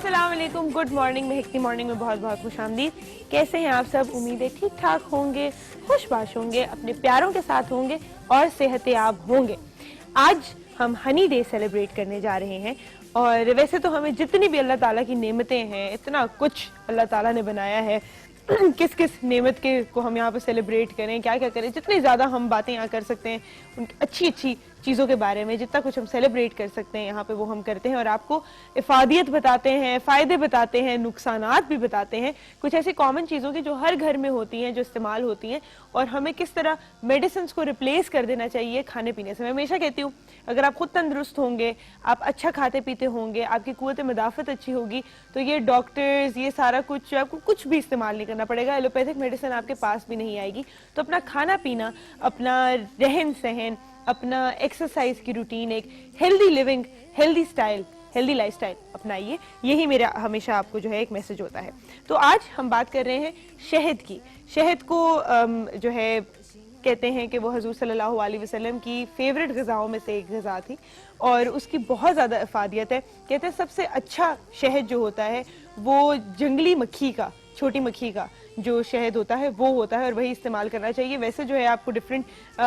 अस्सलाम वालेकुम, good morning. महकती morning में बहुत बहुत खुशामदीद। कैसे हैं आप सब? उम्मीद है ठीक ठाक होंगे, खुशबाश होंगे, अपने प्यारों के साथ होंगे और सेहतयाब होंगे। आज हम हनी डे सेलिब्रेट करने जा रहे हैं और वैसे तो हमें जितनी भी अल्लाह ताला की नेमतें हैं, इतना कुछ अल्लाह ताला ने बनाया है, किस किस नेमत के को हम यहाँ पे सेलिब्रेट करें, क्या क्या करें, जितनी ज़्यादा हम बातें यहाँ कर सकते हैं उन अच्छी अच्छी चीज़ों के बारे में, जितना कुछ हम सेलिब्रेट कर सकते हैं यहाँ पे वो हम करते हैं और आपको इफादियत बताते हैं, फ़ायदे बताते हैं, नुकसानात भी बताते हैं, कुछ ऐसी कॉमन चीज़ों की जो हर घर में होती हैं, जो इस्तेमाल होती हैं और हमें किस तरह मेडिसिन को रिप्लेस कर देना चाहिए खाने पीने से। मैं हमेशा कहती हूँ अगर आप खुद तंदुरुस्त होंगे, आप अच्छा खाते पीते होंगे, आपकी कुव्वत मदाफ़त अच्छी होगी तो ये डॉक्टर्स ये सारा कुछ आपको कुछ भी इस्तेमाल नहीं करना पड़ेगा, एलोपैथिक मेडिसिन आपके पास भी नहीं आएगी। तो अपना खाना पीना, अपना रहन सहन, अपना एक्सरसाइज की रूटीन, एक healthy living, healthy style, healthy lifestyle अपनाइए। यही मेरा हमेशा आपको जो है एक मैसेज होता है। तो आज हम बात कर रहे हैं शहद की। शहद को जो है कहते हैं कि वो हजूर सल्लल्लाहु अलैहि वसल्लम की फेवरेट ग़िज़ाओं में से एक ग़िज़ा थी और उसकी बहुत ज़्यादा इफ़ादियत है। कहते हैं सबसे अच्छा शहद जो होता है वो जंगली मक्खी का, छोटी मक्खी का जो शहद होता है वो होता है और वही इस्तेमाल करना चाहिए। वैसे जो है आपको डिफरेंट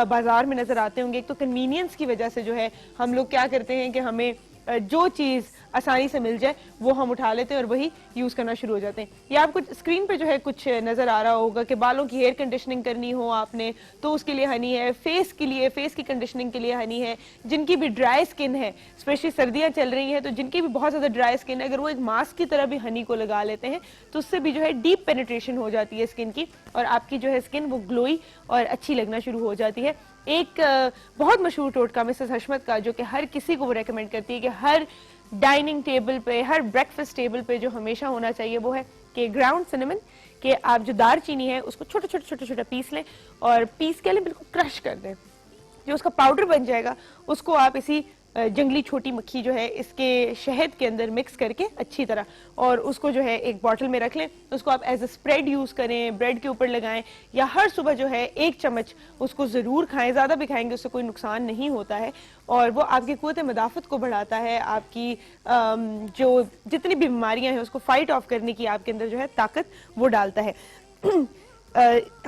बाजार में नज़र आते होंगे। एक तो कन्वीनियंस की वजह से जो है हम लोग क्या करते हैं कि हमें जो चीज़ आसानी से मिल जाए वो हम उठा लेते हैं और वही यूज़ करना शुरू हो जाते हैं। या आपको स्क्रीन पे जो है कुछ नज़र आ रहा होगा कि बालों की हेयर कंडीशनिंग करनी हो आपने तो उसके लिए हनी है, फेस के लिए, फेस की कंडीशनिंग के लिए हनी है, जिनकी भी ड्राई स्किन है, स्पेशली सर्दियाँ चल रही हैं तो जिनकी भी बहुत ज़्यादा ड्राई स्किन है, अगर वो एक मास्क की तरह भी हनी को लगा लेते हैं तो उससे भी जो है डीप पेनिट्रेशन हो जाती है स्किन की और आपकी जो है स्किन वो ग्लोई और अच्छी लगना शुरू हो जाती है। एक बहुत मशहूर टोटका मिसेस हशमत का जो कि हर किसी को वो रेकमेंड करती है कि हर डाइनिंग टेबल पे, हर ब्रेकफास्ट टेबल पे जो हमेशा होना चाहिए वो है कि ग्राउंड सिनेमन, कि आप जो दार चीनी है उसको छोटा छोटा छोटा छोटा पीस लें और पीस के लिए बिल्कुल क्रश कर दें। जो उसका पाउडर बन जाएगा उसको आप इसी जंगली छोटी मक्खी जो है इसके शहद के अंदर मिक्स करके अच्छी तरह और उसको जो है एक बॉटल में रख लें। उसको आप एज अ स्प्रेड यूज़ करें, ब्रेड के ऊपर लगाएं या हर सुबह जो है एक चम्मच उसको ज़रूर खाएं। ज़्यादा भी खाएंगे उससे कोई नुकसान नहीं होता है और वो आपकी कुव्वत मदाफ़त को बढ़ाता है, आपकी जो जितनी भी बीमारियां हैं उसको फाइट ऑफ करने की आपके अंदर जो है ताकत वो डालता है।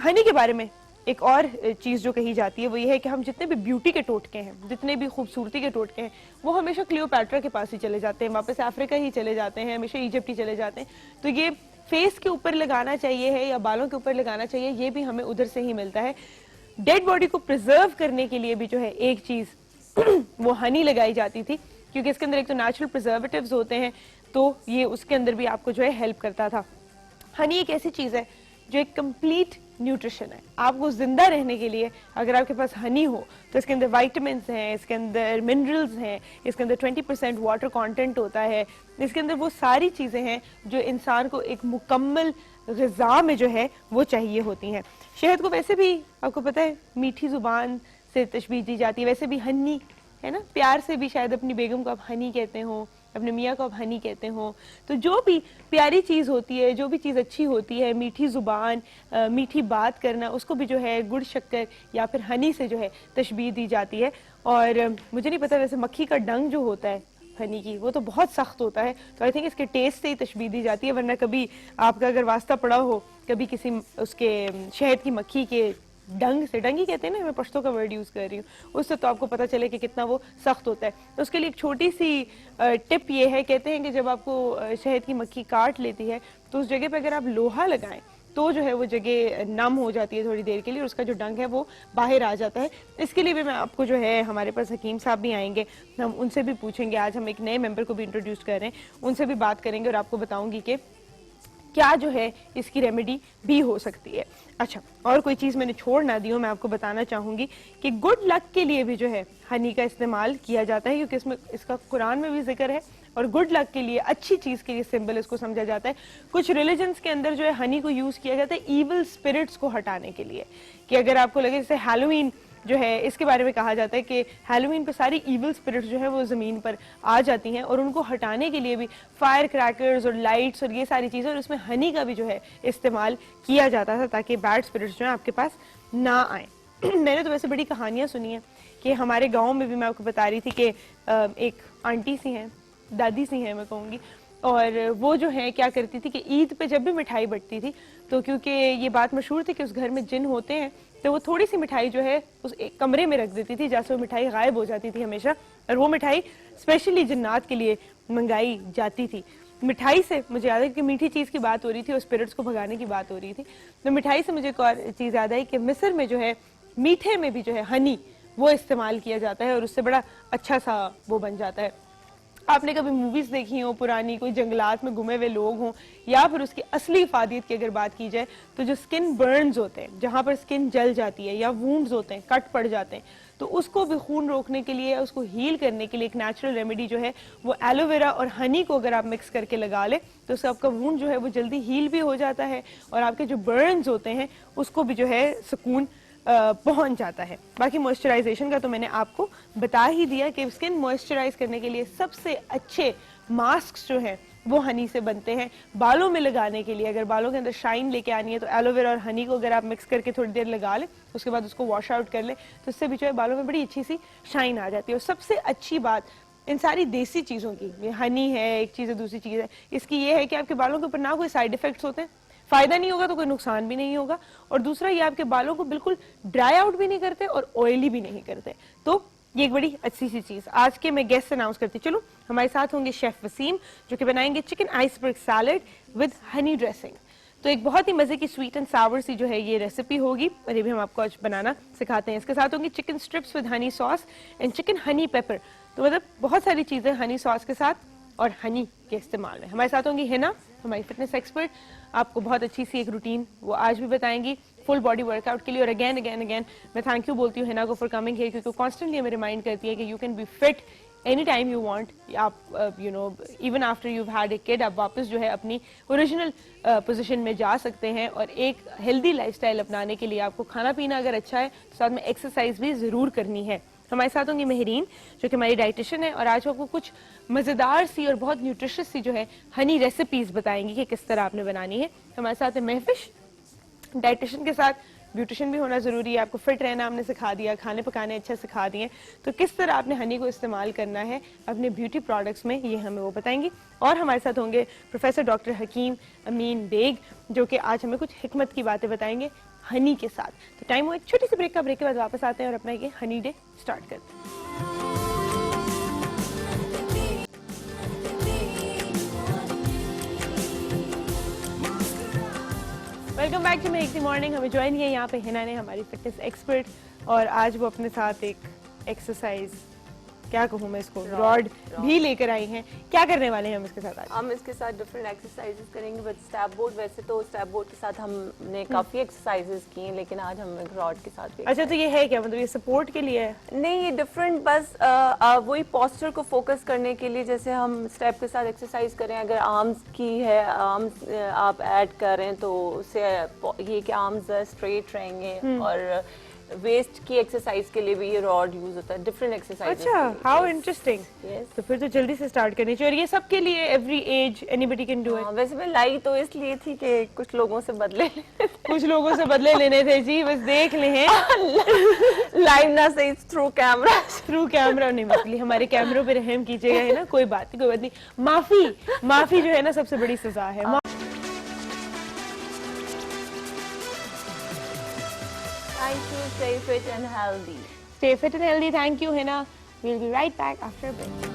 हनी के बारे में एक और चीज़ जो कही जाती है वो ये है कि हम जितने भी ब्यूटी के टोटके हैं, जितने भी खूबसूरती के टोटके हैं वो हमेशा क्लियोपैट्रा के पास ही चले जाते हैं, वापस अफ्रीका ही चले जाते हैं, हमेशा इजिप्ट ही चले जाते हैं। तो ये फेस के ऊपर लगाना चाहिए है या बालों के ऊपर लगाना चाहिए, ये भी हमें उधर से ही मिलता है। डेड बॉडी को प्रिजर्व करने के लिए भी जो है एक चीज़ वो हनी लगाई जाती थी क्योंकि इसके अंदर एक तो नेचुरल प्रिजर्वेटिव्स होते हैं तो ये उसके अंदर भी आपको जो है हेल्प करता था। हनी एक ऐसी चीज़ है जो एक कंप्लीट न्यूट्रिशन है। आपको जिंदा रहने के लिए अगर आपके पास हनी हो तो इसके अंदर विटामिन्स हैं, इसके अंदर मिनरल्स हैं, इसके अंदर 20% वाटर कंटेंट होता है, इसके अंदर वो सारी चीज़ें हैं जो इंसान को एक मुकम्मल ग़िज़ा में जो है वो चाहिए होती हैं। शहद को वैसे भी आपको पता है मीठी ज़ुबान से तशबीह दी जाती है, वैसे भी हनी है ना, प्यार से भी शायद अपनी बेगम को आप हनी कहते हो, अपने मियाँ को आप हनी कहते हो। तो जो भी प्यारी चीज़ होती है, जो भी चीज़ अच्छी होती है, मीठी ज़ुबान, मीठी बात करना, उसको भी जो है गुड़ शक्कर या फिर हनी से जो है तशबीह दी जाती है। और मुझे नहीं पता वैसे मक्खी का डंग जो होता है हनी की वो तो बहुत सख्त होता है तो आई थिंक इसके टेस्ट से ही तशबीह दी जाती है, वरना कभी आपका अगर वास्ता पड़ा हो कभी किसी उसके शहद की मक्खी के डंग से, डंग ही कहते हैं ना, मैं पश्तो का वर्ड यूज़ कर रही हूँ, उससे तो आपको पता चले कि कितना वो सख्त होता है। तो उसके लिए एक छोटी सी टिप ये है, कहते हैं कि जब आपको शहद की मक्खी काट लेती है तो उस जगह पे अगर आप लोहा लगाएं तो जो है वो जगह नम हो जाती है थोड़ी देर के लिए और उसका जो डंग है वो बाहर आ जाता है। इसके लिए भी मैं आपको जो है, हमारे पास हकीम साहब भी आएंगे, हम उनसे भी पूछेंगे। आज हम एक नए मेंबर को भी इंट्रोड्यूस कर रहे हैं, उनसे भी बात करेंगे और आपको बताऊंगी कि क्या जो है इसकी रेमेडी भी हो सकती है। अच्छा, और कोई चीज़ मैंने छोड़ ना दी हो, मैं आपको बताना चाहूँगी कि गुड लक के लिए भी जो है हनी का इस्तेमाल किया जाता है क्योंकि इसमें इसका कुरान में भी जिक्र है और गुड लक के लिए, अच्छी चीज़ के लिए सिंबल इसको समझा जाता है। कुछ रिलीजन्स के अंदर जो है हनी को यूज़ किया जाता है ईविल स्पिरिट्स को हटाने के लिए, कि अगर आपको लगे जैसे हैलोवीन जो है इसके बारे में कहा जाता है कि हैलोवीन पे सारी इविल स्पिरिट्स जो है वो ज़मीन पर आ जाती हैं और उनको हटाने के लिए भी फायर क्रैकर्स और लाइट्स और ये सारी चीज़ें और उसमें हनी का भी जो है इस्तेमाल किया जाता था ताकि बैड स्पिरिट्स जो है आपके पास ना आए। मैंने तो वैसे बड़ी कहानियाँ सुनी हैं कि हमारे गाँव में भी, मैं आपको बता रही थी कि एक आंटी सी हैं, दादी सी हैं मैं कहूँगी, और वो जो है क्या करती थी कि ईद पे जब भी मिठाई बंटती थी, तो क्योंकि ये बात मशहूर थी कि उस घर में जिन होते हैं, तो वो थोड़ी सी मिठाई जो है उस एक कमरे में रख देती थी, जैसे वो मिठाई गायब हो जाती थी हमेशा, और वो मिठाई स्पेशली जिन्नात के लिए मंगाई जाती थी। मिठाई से मुझे याद है कि मीठी चीज़ की बात हो रही थी और स्पिरिट्स को भगाने की बात हो रही थी, तो मिठाई से मुझे एक और चीज़ याद आई कि मिस्र में जो है मीठे में भी जो है हनी वो इस्तेमाल किया जाता है और उससे बड़ा अच्छा सा वो बन जाता है। आपने कभी मूवीज देखी हो पुरानी, कोई जंगलात में घुमे हुए लोग हों, या फिर उसकी असली इफादियत की अगर बात की जाए तो जो स्किन बर्न्स होते हैं, जहाँ पर स्किन जल जाती है या वूंड्स होते हैं, कट पड़ जाते हैं, तो उसको भी खून रोकने के लिए, उसको हील करने के लिए एक नेचुरल रेमेडी जो है वो एलोवेरा और हनी को अगर आप मिक्स करके लगा ले तो उससे आपका वूंड जो है वो जल्दी हील भी हो जाता है और आपके जो बर्न्स होते हैं उसको भी जो है सुकून पहुंच जाता है। बाकी मॉइस्चराइजेशन का तो मैंने आपको बता ही दिया कि स्किन मॉइस्चराइज करने के लिए सबसे अच्छे मास्क जो हैं वो हनी से बनते हैं। बालों में लगाने के लिए अगर बालों के अंदर शाइन लेके आनी है तो एलोवेरा और हनी को अगर आप मिक्स करके थोड़ी देर लगा लें, उसके बाद उसको वॉश आउट कर लें, तो उससे भी जो है बालों में बड़ी अच्छी सी शाइन आ जाती है। और सबसे अच्छी बात इन सारी देसी चीज़ों की, ये हनी है एक चीज़ है, दूसरी चीज़ है इसकी ये है कि आपके बालों के ऊपर ना कोई साइड इफेक्ट्स होते हैं, फायदा नहीं होगा तो कोई नुकसान भी नहीं होगा, और दूसरा ये आपके बालों को बिल्कुल ड्राई आउट भी नहीं करते और ऑयली भी नहीं करते। तो ये एक बड़ी अच्छी सी चीज। आज के मैं गेस्ट अनाउंस करती चलो, हमारे साथ होंगे शेफ वसीम जो कि बनाएंगे chicken iceberg salad with Honey dressing. तो एक बहुत ही मजे की स्वीट एंड सावर सी जो है ये रेसिपी होगी और ये भी हम आपको आज बनाना सिखाते हैं। इसके साथ होंगे chicken strips with Honey sauce and chicken Honey paper. तो मतलब बहुत सारी चीजें हनी सॉस के साथ और हनी के इस्तेमाल में। हमारे साथ होंगी हिना, हमारी फिटनेस एक्सपर्ट, आपको बहुत अच्छी सी एक रूटीन वो आज भी बताएंगी फुल बॉडी वर्कआउट के लिए। और अगेन मैं थैंक यू बोलती हूँ हिना को फॉर कमिंग हियर, क्योंकि कॉन्स्टेंटली हमें रिमाइंड करती है कि you can be fit any time you want. आप you know even after you had a kid आप वापस जो है अपनी ओरिजिनल पोजीशन में जा सकते हैं। और एक हेल्दी लाइफस्टाइल अपनाने के लिए आपको खाना पीना अगर अच्छा है तो साथ में एक्सरसाइज भी जरूर करनी है। हमारे साथ होंगी मेहरीन जो कि हमारी डाइटिशियन है और आज आपको कुछ मज़ेदार सी और बहुत न्यूट्रिशियस सी जो है हनी रेसिपीज बताएंगी कि किस तरह आपने बनानी है। हमारे साथ है महफिश, डाइटिशियन के साथ ब्यूटिशियन भी होना जरूरी है। आपको फिट रहना हमने सिखा दिया, खाने पकाने अच्छे सिखा दिए, तो किस तरह आपने हनी को इस्तेमाल करना है अपने ब्यूटी प्रोडक्ट्स में ये हमें वो बताएंगी। और हमारे साथ होंगे प्रोफेसर डॉक्टर हकीम अमीन बेग जो कि आज हमें कुछ हिकमत की बातें बताएंगे हनी के साथ। तो टाइम हो एक छोटी सी ब्रेक का, ब्रेक के बाद वापस आते हैं और अपना ये हनी डे स्टार्ट करते हैं। Welcome back to make the morning. हमें ज्वाइन किया यहाँ पे हिना ने, हमारी फिटनेस एक्सपर्ट, और आज वो अपने साथ एक एक्सरसाइज, क्या कहूँ मैं इसको, रॉड भी लेकर आई हैं। क्या करने वाले हैं हम इसके साथ आज? हम इसके साथ डिफरेंट एक्सरसाइजेस करेंगे बट स्टेप बोर्ड, वैसे तो स्टेप बोर्ड के साथ हमने काफी एक्सरसाइजेस की हैं लेकिन आज हम एक रॉड के साथ भी। अच्छा, तो ये है क्या, मतलब ये सपोर्ट के लिए है? नहीं, ये डिफरेंट बस वही पोस्चर को फोकस करने के लिए। जैसे हम स्टेप के साथ एक्सरसाइज करें, अगर आर्म्स की है, आर्म्स आप ऐड करें तो उससे ये कि आर्म्स स्ट्रेट रहेंगे। और वेस्ट की एक्सरसाइज के लिए भी ये रॉड यूज होता है, डिफरेंट एक्सरसाइज। अच्छा, हाउ इंटरेस्टिंग। तो फिर तो जल्दी से स्टार्ट करनी चाहिए। और ये सबके लिए, every age, anybody can do it? वैसे मैं लाई तो इसलिए थी कि कुछ लोगों से बदले कुछ लोगों से बदले लेने थे जी, बस देख ले हैं। लाइव ना सही, थ्रू कैमरा। थ्रू कैमरा नहीं, मतलब हमारे कैमरों पे रहम कीजिएगा, है ना, कोई बात नहीं। माफी जो है ना सबसे बड़ी सजा है। Trying to stay fit and healthy. Stay fit and healthy. Thank you, Hina. We'll be right back after a break.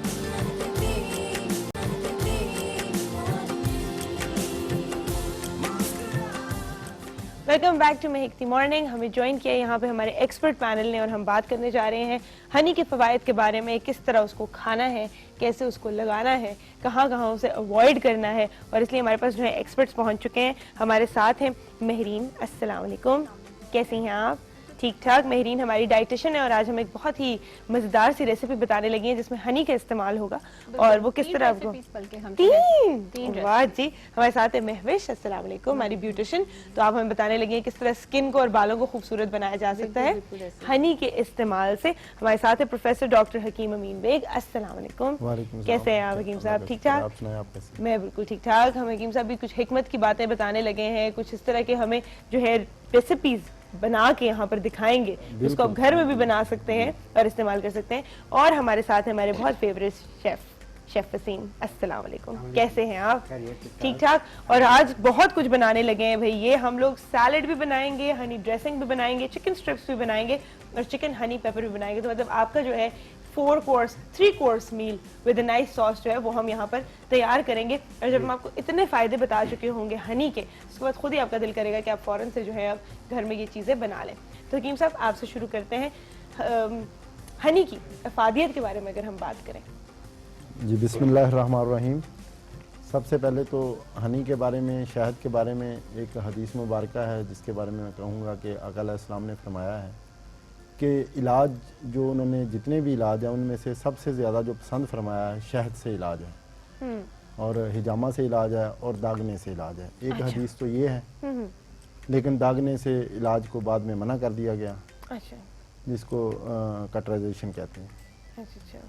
Welcome back to Mehak the morning. हमें ज्वाइन किया यहाँ पे हमारे एक्सपर्ट पैनल ने और हम बात करने जा रहे हैं हनी के फवायद के बारे में, किस तरह उसको खाना है, कैसे उसको लगाना है, कहाँ कहाँ उसे अवॉइड करना है। और इसलिए हमारे पास जो है एक्सपर्ट्स पहुँच चुके हैं। हमारे साथ हैं मेहरीन। अस्सलाम वालेकुम, कैसी हैं आप? ठीक ठाक। मेहरीन हमारी डाइटिशियन है और आज हम एक बहुत ही मजेदार सी रेसिपी बताने लगी हैं जिसमें हनी का इस्तेमाल होगा और वो किस तरह आपको तीन वाह जी। हमारे साथ है महविश, अस्सलाम वालेकुम, हमारी ब्यूटिशियन। तो आप हमें बताने लगी हैं किस तरह स्किन को और बालों को खूबसूरत बनाया जा सकता है हनी के इस्तेमाल से। हमारे साथ है प्रोफेसर डॉक्टर हकीम अमीन बेग। अस्सलाम वालेकुम, कैसे हैं आप हकीम साहब? ठीक ठाक। मैं बिल्कुल ठीक ठाक। हम हकीम साहब भी कुछ हिकमत की बातें बताने लगे हैं, कुछ इस तरह के हमें जो है रेसिपीज बना के यहाँ पर दिखाएंगे जिसको आप घर में भी बना सकते हैं और इस्तेमाल कर सकते हैं। और हमारे साथ है हमारे बहुत फेवरेट शेफ शेफ वसीम, अस्सलाम वालेकुम, कैसे हैं आप? ठीक ठाक। और आज बहुत कुछ बनाने लगे हैं भाई। ये हम लोग सैलड भी बनाएंगे, हनी ड्रेसिंग भी बनाएंगे, चिकन स्ट्रिप्स भी बनाएंगे और चिकन हनी पेपर भी बनाएंगे। तो मतलब आपका जो है 3 course meal with nice sauce जो है वो हम यहाँ पर तैयार करेंगे। और जब हम आपको इतने फ़ायदे बता चुके होंगे हनी के, उसके बाद खुद ही आपका दिल करेगा कि आप फ़ौरन से जो है अब घर में ये चीज़ें बना लें। तो हकीम साहब, आपसे शुरू करते हैं। हनी की अफादियत के बारे में अगर हम बात करें। जी, बिस्मिल्लाहिर्रहमानिर्रहीम। सबसे पहले तो हनी के बारे में, शहद के बारे में एक हदीस मुबारक है जिसके बारे में मैं कहूँगा कि आका अलैहिस्सलाम ने फरमाया है कि इलाज जो उन्होंने, जितने भी इलाज हैं उनमें से सबसे ज़्यादा जो पसंद फरमाया है शहद से इलाज है, और हिजामा से इलाज है और दागने से इलाज है। एक हदीस तो ये है, लेकिन दागने से इलाज को बाद में मना कर दिया गया, जिसको कटराइजेशन कहते हैं।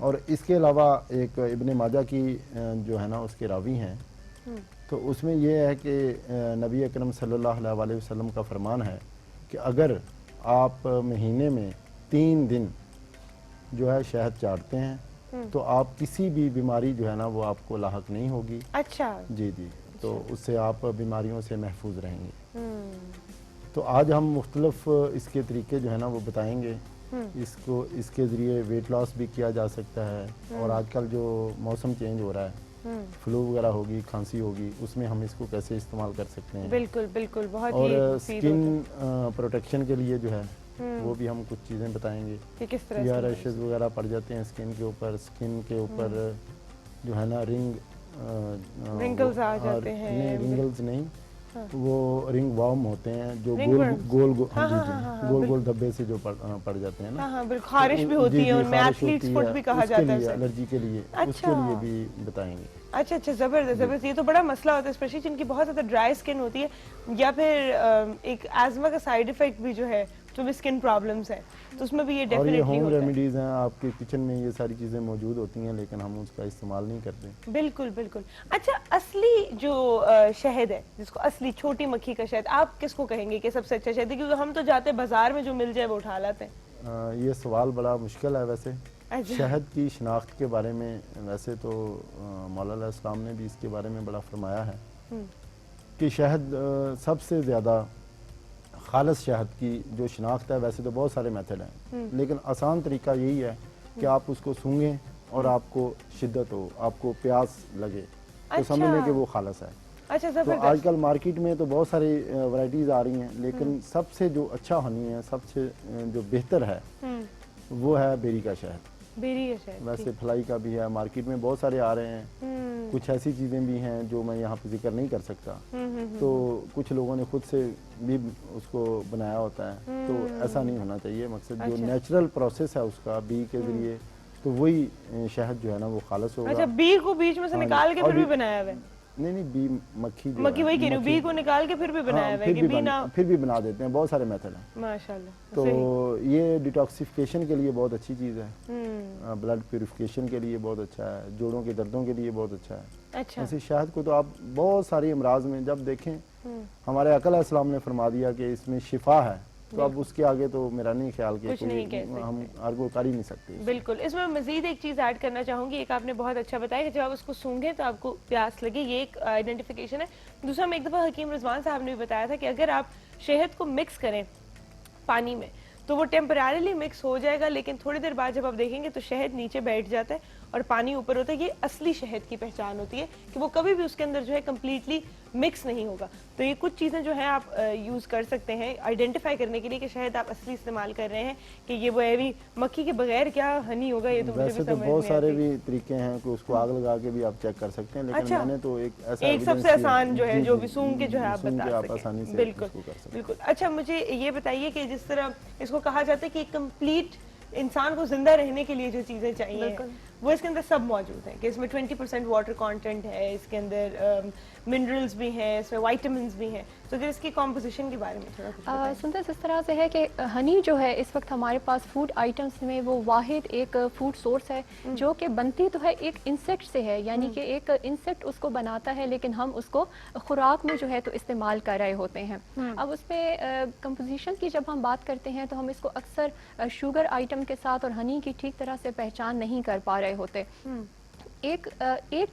और इसके अलावा एक इब्ने माजा की जो है ना उसके रावी हैं, तो उसमें यह है कि नबी अकरम सल्लल्लाहु अलैहि वसल्लम का फरमान है कि अगर आप महीने में 3 दिन जो है शहद चाटते हैं तो आप किसी भी बीमारी जो है ना वो आपको लाहक नहीं होगी। अच्छा जी जी, तो उससे आप बीमारियों से महफूज रहेंगे। तो आज हम मुख्तलिफ इसके तरीके जो है ना वो बताएंगे। इसको, इसके ज़रिए वेट लॉस भी किया जा सकता है। और आजकल जो मौसम चेंज हो रहा है, फ्लू वगैरह होगी, खांसी होगी, उसमें हम इसको कैसे इस्तेमाल कर सकते हैं। बिल्कुल बिल्कुल, बहुत ही और मुफीद स्किन होता है। प्रोटेक्शन के लिए जो है वो भी हम कुछ चीज़ें बताएंगे कि किस तरह या से रैशेज वगैरह पड़ जाते हैं स्किन के ऊपर। स्किन के ऊपर जो है ना रिंकल्स आ जाते हैं। नहीं, रिंकल्स नहीं, वो रिंग वर्म होते हैं जो Ring गोल worms? गोल गोल हाँ, जी हाँ, जी, हाँ, हाँ, गोल गोल धब्बे से जो पड़ जाते हैं ना। हाँ हाँ बिल्कुल, खारिश भी तो होती जी, है जी, उनमें, खारिश एथलीट्स होती फुट है, भी कहा उसके जाता है लिए, उसे। एलर्जी के लिए, अच्छा। उसके लिए भी बताएंगे। अच्छा अच्छा, जबरदस्त जबरदस्त। ये तो बड़ा मसला होता है स्पेशली जिनकी बहुत ज़्यादा ड्राई स्किन होती है, या फिर एक एज़मा का साइड इफेक्ट भी जो है, जो भी स्किन प्रॉब्लम्स है, तो उसमें भी ये और ये डेफिनेटली होम होता है। रेमेडीज़ हैं, आपके किचन में ये सारी चीज़ें मौजूद होती हैं, लेकिन हम उसका इस्तेमाल नहीं करते। बिल्कुल बिल्कुल। अच्छा, असली जो शहद है, जिसको असली छोटी मक्खी का शहद, आप किसको कहेंगे कि सबसे अच्छा शहद है? क्योंकि हम तो जाते हैं बाजार में, जो मिल जाए वो उठा लाते हैं। ये सवाल बड़ा मुश्किल है वैसे। अच्छा। शहद की शनाख्त के बारे में वैसे तो मौला अलैहिस्सलाम ने भी इसके बारे में बड़ा फरमाया है कि शहद सबसे ज़्यादा खालिस शहद की जो शनाख्त है, वैसे तो बहुत सारे मेथड हैं, लेकिन आसान तरीका यही है कि आप उसको सूंघें और आपको शिद्दत हो, आपको प्यास लगे, तो समझ लें कि वो खालिस है। अच्छा, तो जबरदस्त। आजकल मार्केट में तो बहुत सारी वैरायटीज़ आ रही हैं, लेकिन सबसे जो अच्छा हनी है, सबसे जो बेहतर है वो है बेरी का शहद। बेरी का शहद, वैसे फ्लाई का भी है, मार्केट में बहुत सारे आ रहे हैं। कुछ ऐसी चीज़ें भी हैं जो मैं यहाँ पे जिक्र नहीं कर सकता, तो कुछ लोगों ने खुद से भी उसको बनाया होता है, तो ऐसा नहीं होना चाहिए। मकसद जो नेचुरल प्रोसेस है उसका, बी के ज़रिए, तो वही शहद जो है ना वो खालिस होगा। अच्छा, बी को बीच में से हाँ, निकाल के और फिर भी भी- बनाया हुआ है? नहीं, बी मक्खी जो मक्खी है, वही कह रही हूँ, मक्खी- बी को निकाल के फिर भी बनाया हाँ, हुआ है कि बी ना। फिर भी बना देते हैं, बहुत सारे मेथड हैं। माशाल्लाह, तो सही। ये डिटॉक्सिफिकेशन के लिए बहुत अच्छी चीज़ है, ब्लड प्यूरिफिकेशन के लिए बहुत अच्छा है, जोड़ों के दर्दों के लिए बहुत अच्छा है। अच्छा। ऐसे शहद को तो आप बहुत सारी अमराज में जब देखें, हमारे आका अलैहिस्सलाम ने फरमा दिया कि इसमें शिफा है, तो अब उसके आगे तो मेरा नहीं ख्याल कि कुछ नहीं कह सकते। हम आर्गो कर ही नहीं सकते। बिल्कुल। इसमें मजीद एक चीज़ ऐड करना चाहूँगी। एक आपने बहुत अच्छा बताया कि जब आप उसको सूंघें तो आपको प्यास लगे, ये एक आइडेंटिफिकेशन है। दूसरा, में एक दफ़ा हकीम रिजवान साहब ने भी बताया था कि अगर आप शहद को मिक्स करें पानी में तो वो टेम्परेरीली मिक्स हो जाएगा, लेकिन थोड़ी देर बाद जब आप देखेंगे तो शहद नीचे बैठ जाता है और पानी ऊपर होता है। ये असली शहद की पहचान होती है कि वो कभी भी उसके अंदर जो है कम्प्लीटली मिक्स नहीं होगा। तो ये कुछ चीज़ें जो है आप यूज़ कर सकते हैं आइडेंटिफाई करने के लिए कि शहद आप असली इस्तेमाल कर रहे हैं, कि ये वो है मक्खी के बगैर क्या हनी होगा। ये तो मुझे वैसे भी तो समझ बहुत नहीं सारे आती। भी तरीके हैं कि उसको आग लगा के भी आप चेक कर सकते हैं, लेकिन अच्छा। मैंने तो एक ऐसा एक evidence सबसे किया- आसान जो है, जी, जो जी, भी सूंघ के जो है आप सूंघ के बता आप आसानी सकें। से बिल्कुल उसको कर सकते हैं। बिल्कुल। अच्छा, मुझे ये बताइए कि जिस तरह इसको कहा जाता है कि कंप्लीट इंसान को जिंदा रहने के लिए जो चीजें चाहिए वो इसके अंदर सब मौजूद हैं, कि इसमें 20% वाटर कंटेंट है, इसके अंदर मिनरल्स भी हैं, इसमें विटामिन्स भी हैं। तो अगर इसकी कॉम्पोजिशन के बारे में थोड़ा कुछ बताएं। सुंदर इस तरह से है कि हनी जो है इस वक्त हमारे पास फूड आइटम्स में वो वाहिद एक फूड सोर्स है जो कि बनती तो है एक इंसेक्ट से है, यानी कि एक इंसेक्ट उसको बनाता है, लेकिन हम उसको खुराक में जो है तो इस्तेमाल कर रहे होते हैं। अब उसमें कंपोजिशन की जब हम बात करते हैं तो हम इसको अक्सर शुगर आइटम के साथ और हनी की ठीक तरह से पहचान नहीं कर पा रहे होते। एक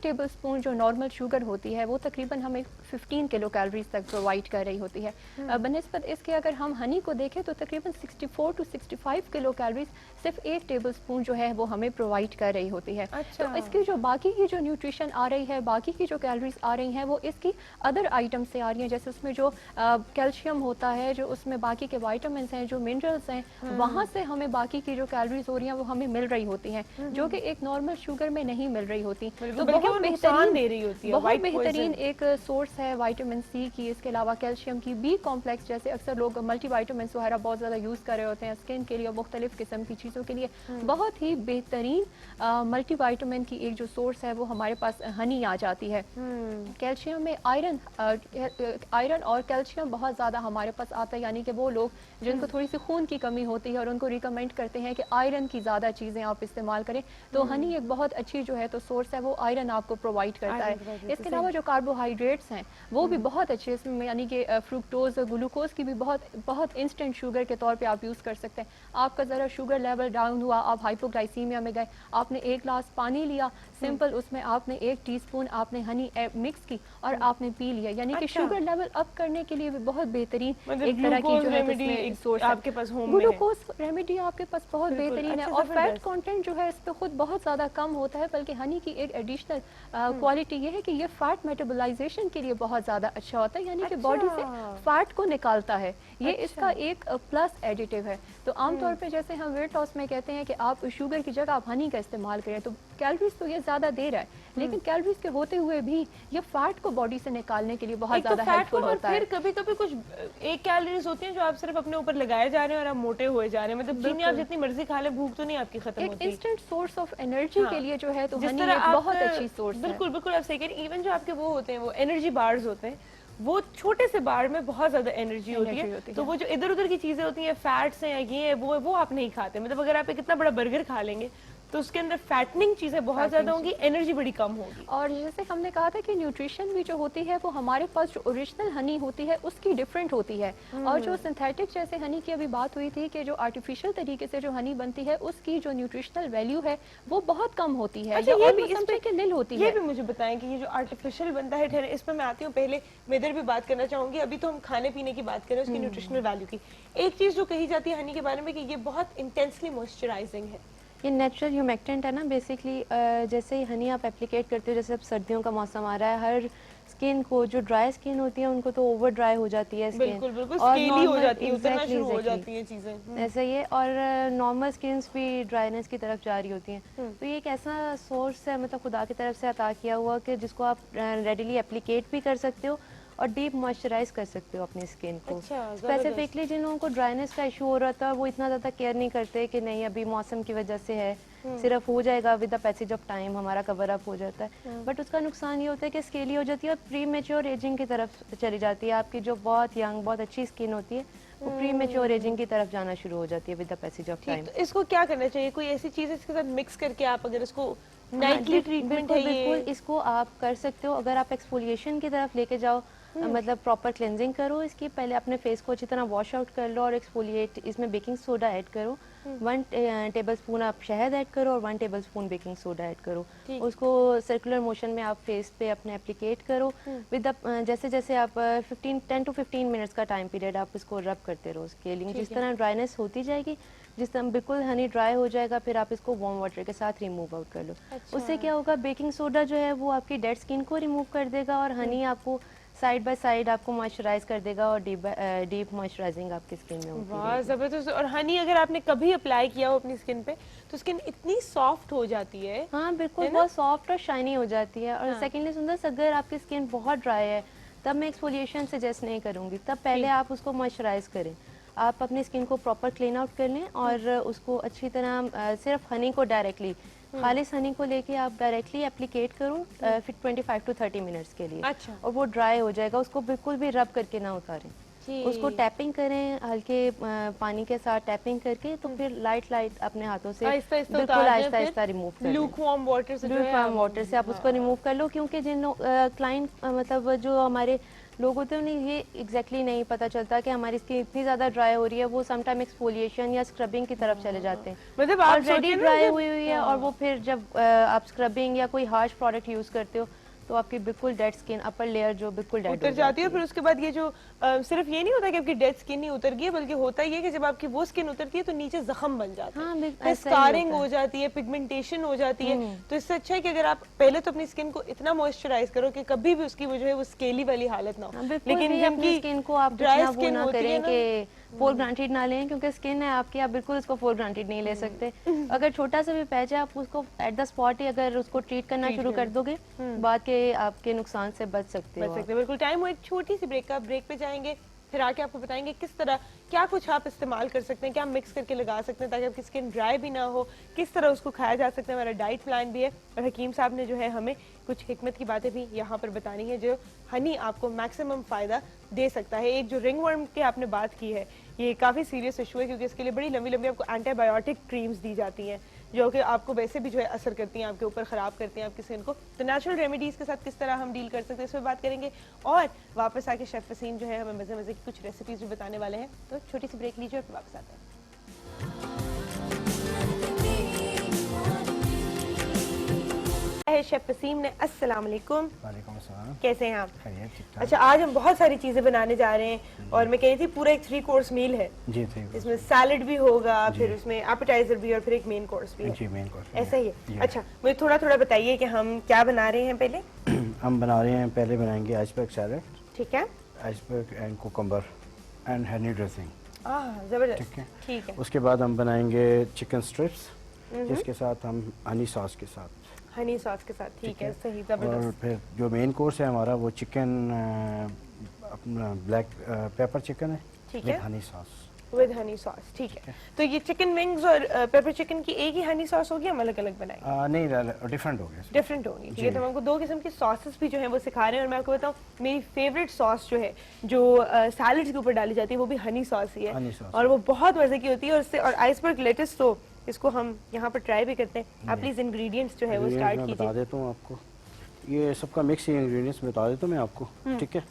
टेबल स्पून जो नॉर्मल शुगर होती है वो तकरीबन हमें 15 किलो कैलोरीज तक प्रोवाइड कर रही होती है। बनिस्बत इसके अगर हम हनी को देखें तो तकरीबन 64 टू 65 किलो कैलोरीज सिर्फ एक टेबल स्पून जो है वो हमें प्रोवाइड कर रही होती है। अच्छा। तो इसकी जो बाकी की जो न्यूट्रिशन आ रही है, बाकी की जो कैलोरीज आ रही हैं वो इसकी अदर आइटम से आ रही हैं, जैसे उसमें जो कैल्शियम होता है, जो उसमें बाकी के वाइटामिन हैं, जो मिनरल्स हैं, वहाँ से हमें बाकी की जो कैलोरीज हो रही हैं वो हमें मिल रही होती हैं, जो कि एक नॉर्मल शुगर में नहीं मिल रही होती। तो बल्कि वो नुकसान दे रही होती है, बहुत white बेहतरीन poison। एक सोर्स है विटामिन सी की, इसके अलावा कैल्शियम की, बी कॉम्प्लेक्स, जैसे अक्सर लोग मल्टी वाइटामिन वगैरह बहुत ज़्यादा यूज़ कर रहे होते हैं स्किन के लिए और मुख्तलिफ किस्म की चीज़ों के लिए, बहुत ही बेहतरीन मल्टी वाइटामिन की एक जो सोर्स है वो हमारे पास हनी आ जाती है। कैल्शियम में आयरन और कैल्शियम बहुत ज़्यादा हमारे पास आता है, यानी कि वो लोग जिनको थोड़ी सी खून की कमी होती है और उनको रिकमेंड करते हैं कि आयरन की ज़्यादा चीज़ें आप इस्तेमाल करें, तो हनी एक बहुत अच्छी जो है तो सोर्स है, वो आयरन आपको प्रोवाइड करता है। इसके अलावा जो कार्बोहाइड्रेट्स हैं वो भी बहुत अच्छे, इसमें यानी कि फ्रुक्टोज, ग्लूकोज की भी बहुत इंस्टेंट शुगर के तौर पे आप यूज़ कर सकते हैं। आपका ज़रा शुगर लेवल डाउन हुआ, आप हाइपोग्लाइसीमिया में गए, आपने एक ग्लास पानी लिया सिंपल, उसमें आपने 1 टीस्पून आपने हनी मिक्स की और आपने पी लिया, यानी कि अच्छा। शुगर लेवल अप करने के लिए भी बहुत बेहतरीन मतलब एक तरह की जो है रेमेडी सोर्स आपके पास होम में है। ग्लूकोज रेमेडी आपके पास बहुत बिल्कुल, बेहतरीन है अच्छा, और फैट जबरदस्त। कंटेंट जो है इस पे खुद बहुत ज़्यादा कम होता है, बल्कि हनी की एक एडिशनल क्वालिटी ये है कि ये फैट मेटाबोलाइजेशन के लिए बहुत ज़्यादा अच्छा होता है, यानी कि बॉडी से फैट को निकालता है, ये इसका एक प्लस एडिटिव है। तो आमतौर पे जैसे हम वेट लॉस में कहते हैं कि आप शुगर की जगह आप हनी का इस्तेमाल करें, तो कैलोरीज तो ये ज़्यादा दे रहा है, लेकिन कैलोरीज के होते हुए भी ये फैट को बॉडी से निकालने के लिए बहुत ज़्यादा हेल्पफुल होता है। फिर कभी कभी कुछ एक कैलोरीज होती हैं जो आप सिर्फ अपने ऊपर लगाए जा रहे हैं और आप मोटे हुए जा रहे हैं, मतलब चीनी आप जितनी मर्जी खा ले, भूख तो नहीं आपकी खत्म एक होती। इंस्टेंट सोर्स ऑफ एनर्जी के लिए जो है तो जिस हनी तरह एक आप बहुत अच्छी सोर्स है। बिल्कुल बिल्कुल आप सही कह रही हैं। इवन जो आपके वो होते हैं, वो एनर्जी बार्स होते हैं, वो छोटे से बार में बहुत ज्यादा एनर्जी होती है, तो वो जो इधर उधर की चीजें होती हैं, फैट्स हैं, ये है वो आप नहीं खाते। मतलब अगर आप एक इतना बड़ा बर्गर खा लेंगे तो उसके अंदर फैटनिंग चीजें बहुत ज्यादा होंगी, एनर्जी बड़ी कम होगी। और जैसे हमने कहा था कि न्यूट्रिशन भी जो होती है वो हमारे पास जो ओरिजिनल हनी होती है उसकी डिफरेंट होती है, और जो सिंथेटिक जैसे हनी की अभी बात हुई थी कि जो आर्टिफिशियल तरीके से जो हनी बनती है उसकी जो न्यूट्रिशनल वैल्यू है वो बहुत कम होती है। अच्छा, ये भी समझे कि नील होती ये है। भी मुझे बताएं कि ये जो आर्टिफिशियल बनता है, ठहरे इस पर मैं आती हूँ, पहले मैं इधर भी बात करना चाहूंगी। अभी तो हम खाने पीने की बात करें, उसकी न्यूट्रिशनल वैल्यू की। एक चीज जो कही जाती है हनी के बारे में कि ये बहुत इंटेंसली मॉइस्चराइजिंग है। ये नेचुरल ह्यूमेक्टेंट है ना बेसिकली। जैसे ही हनी आप एप्लीकेट करते हो, जैसे अब सर्दियों का मौसम आ रहा है, हर स्किन को जो ड्राई स्किन होती है उनको तो ओवर ड्राई हो जाती है स्किन, बिल्कुल बिल्कुल और स्केली हो जाती है, उतरना exactly, शुरू हो exactly. जाती है चीजें। ऐसा ही है, और नॉर्मल स्किन्स भी ड्राइनेस की तरफ जा रही होती हैं। तो ये एक ऐसा सोर्स है, मतलब खुदा की तरफ से अता किया हुआ, कि जिसको आप रेडिली एप्लीकेट भी कर सकते हो और डीप मॉइस्चराइज कर सकते हो अपनी स्किन को। अच्छा, जबरदस्त। स्पेसिफिकली जिन लोगों को ड्राइनेस का इशू हो रहा था वो इतना ज़्यादा केयर नहीं करते कि नहीं अभी मौसम की वजह से है, सिर्फ हो जाएगा, with the passage of time हमारा कवर अप हो जाता है। बट उसका नुकसान ये होता है कि स्केली हो जाती है और प्री मेच्योर एजिंग की तरफ चली जाती है। आपकी जो बहुत यंग बहुत अच्छी स्किन होती है वो प्री मेच्योर एजिंग की तरफ जाना शुरू हो जाती है with the passage of time. तो इसको क्या करना चाहिए? कोई ऐसी चीज इसके साथ मिक्स करके आप अगर इसको नाइटली ट्रीटमेंट है, बिल्कुल इसको आप कर सकते हो। अगर आप एक्सफोलिएशन की तरफ लेके जाओ, मतलब प्रॉपर क्लेंजिंग करो इसकी, पहले अपने फेस को अच्छी तरह वॉश आउट कर लो और एक्सफोलिएट, इसमें बेकिंग सोडा ऐड करो, 1 टेबलस्पून आप शहद ऐड करो और 1 टेबलस्पून बेकिंग सोडा ऐड करो। उसको सर्कुलर मोशन में आप फेस पे अपने एप्लीकेट करो विद जैसे जैसे आप 10 to 15 मिनट्स का टाइम पीरियड आप इसको रब करते रहो। स्केलिंग जिस तरह ड्राइनेस होती जाएगी, जिस तरह बिल्कुल हनी ड्राई हो जाएगा, फिर आप इसको वार्म वाटर के साथ रिमूव आउट कर लो। उससे क्या होगा, बेकिंग सोडा जो है वो आपकी डेड स्किन को रिमूव कर देगा और हनी आपको साइड बाय साइड आपको मॉइस्चराइज कर देगा और डीप मॉइस्चराइजिंग आपकी स्किन में होती है। वाह जबरदस्त। और हनी अगर आपने कभी अप्लाई किया हो अपनी स्किन पे तो स्किन इतनी सॉफ्ट हो जाती है। हाँ बिल्कुल, बहुत सॉफ्ट और शाइनी हो जाती है। और सेकेंडली सुंदर, अगर आपकी स्किन बहुत ड्राई है तब मैं एक्सफोलिएशन सजेस्ट नहीं करूँगी, तब पहले आप उसको मॉइस्चराइज करें। आप अपनी स्किन को प्रॉपर क्लीन आउट कर लें और उसको अच्छी तरह सिर्फ हनी को डायरेक्टली, खालिस हनी को लेके आप डायरेक्टली एप्लीकेट करो फिर 25 to 30 मिनट्स के लिए। अच्छा। और वो ड्राई हो जाएगा, उसको बिल्कुल भी रब करके ना उतारें, उसको टैपिंग करें हल्के पानी के साथ टैपिंग करके, तो फिर लाइट अपने हाथों से बिल्कुल आहिस्ता आहिस्ता रिमूव कर लें। लूकवार्म वाटर से लूकवार्म वाटर से आप उसको रिमूव कर लो, क्योंकि जिन क्लाइंट मतलब जो हमारे लोगों को नहीं ये एग्जैक्टली नहीं पता चलता कि हमारी स्किन इतनी ज़्यादा ड्राई हो रही है, वो समटाइम एक्सफोलिएशन या स्क्रबिंग की तरफ चले जाते हैं। मतलब आप ऑलरेडी सोचिए ना ड्राई जब- हुई हुई है और वो फिर जब आप स्क्रबिंग या कोई हार्श प्रोडक्ट यूज़ करते हो तो आपकी बिल्कुल डेड स्किन, अपर लेयर जो बिल्कुल डेड उतर जाती है। और फिर उसके बाद ये जो सिर्फ ये नहीं होता कि आपकी डेड स्किन ही उतर गई है, बल्कि होता ये कि जब आपकी वो स्किन उतरती है तो नीचे जख्म बन जाता है, हाँ, फिर ऐसा ही स्कारिंग होता हो जाती है, पिगमेंटेशन हो जाती है। तो इससे अच्छा है कि अगर आप पहले तो अपनी स्किन को इतना मॉइस्चराइज करो कि कभी भी उसकी वो जो है वो स्केली वाली हालत ना हो। हाँ, बिल्कुल भी अपनी स्किन को आप इतना वो ना करें कि फॉर ग्रांटेड ना लें, क्योंकि स्किन है आपकी, आप बिल्कुल उसको फॉर ग्रांटेड नहीं ले सकते। अगर छोटा सा भी पैच है आप उसको एट द स्पॉट ही अगर उसको ट्रीट करना शुरू कर दोगे, बाद के आपके नुकसान से बच सकते हो। बिल्कुल। टाइम हो एक छोटी सी ब्रेक का, ब्रेक पे जाएंगे, फिर आके आपको बताएंगे किस तरह क्या कुछ आप इस्तेमाल कर सकते हैं, क्या मिक्स करके लगा सकते हैं ताकि आपकी स्किन ड्राई भी ना हो, किस तरह उसको खाया जा सकता है। हमारा डाइट प्लान भी है और हकीम साहब ने जो है हमें कुछ हिकमत की बातें भी यहाँ पर बतानी है जो हनी आपको मैक्सिमम फ़ायदा दे सकता है। एक जो रिंगवर्म की आपने बात की है, ये काफ़ी सीरियस इशू है क्योंकि इसके लिए बड़ी लंबी लंबी आपको एंटीबायोटिक क्रीम्स दी जाती हैं जो कि आपको वैसे भी जो है असर करती हैं, आपके ऊपर ख़राब करती हैं आपकी स्किन को। तो नेचुरल रेमेडीज़ के साथ किस तरह हम डील कर सकते हैं इस पर बात करेंगे और वापस आके शेफ वसीम जो है हमें मज़े मज़े की कुछ रेसिपीज़ भी बताने वाले हैं। तो छोटी सी ब्रेक लीजिए और फिर वापस आते हैं। शेफ वसीम ने अस्सलाम वालेकुम, वालेकुम अस्सलाम। कैसे हैं आप? खैरियत, ठीक ठाक। अच्छा, आज हम बहुत सारी चीज़ें बनाने जा रहे हैं और मैं कह रही थी पूरा एक 3 कोर्स मील है जी ठीक है। इसमें सैलड भी होगा, फिर उसमें एपेटाइजर भी और फिर एक मेन कोर्स भी है। जी मेन कोर्स ऐसा ही है। अच्छा, मुझे थोड़ा थोड़ा बताइए कि हम क्या बना रहे हैं पहले। हम बना रहे हैं, पहले बनाएंगे आइसबर्ग सैलड, ठीक है। Iceberg and cucumber and honey dressing, जबरदस्त। ठीक है। ठीक है। उसके बाद हम बनाएंगे चिकन स्ट्रिप्स जिसके साथ हम हनी सॉस के साथ, हनी सॉस के साथ, ठीक है, सही, और जबरदस्त। फिर जो मेन कोर्स है हमारा वो चिकन अपना ब्लैक पेपर चिकन है ठीक विद है। Honey sauce. With Honey sauce, ठीक है। तो ये चिकन विंग्स और पेपर चिकन की एक ही हनी सॉस होगी, हम अलग अलग बनाएंगे? नहीं, डिफरेंट हो गया इसमें। डिफरेंट होगी, ठीक है। तो हम आपको 2 किस्म की सॉसेस भी जो है वो सिखा रहे हैं और मैं आपको बताऊं मेरी फेवरेट सॉस जो है जो सैलड के ऊपर डाली जाती है वो भी हनी सॉस ही है हनी सॉस। और वो बहुत मजे की होती है। और इससे और आइसबर्ग लेट्स तो इसको हम यहाँ पर ट्राई भी करते हैं। आप प्लीज इंग्रेडिएंट्स जो है वो Ingredients स्टार्ट मैं बता कीजिए। देता हूँ आपको, ये सबका मिक्स ही इंग्रेडिएंट्स बता देता हूँ मैं आपको, ठीक है।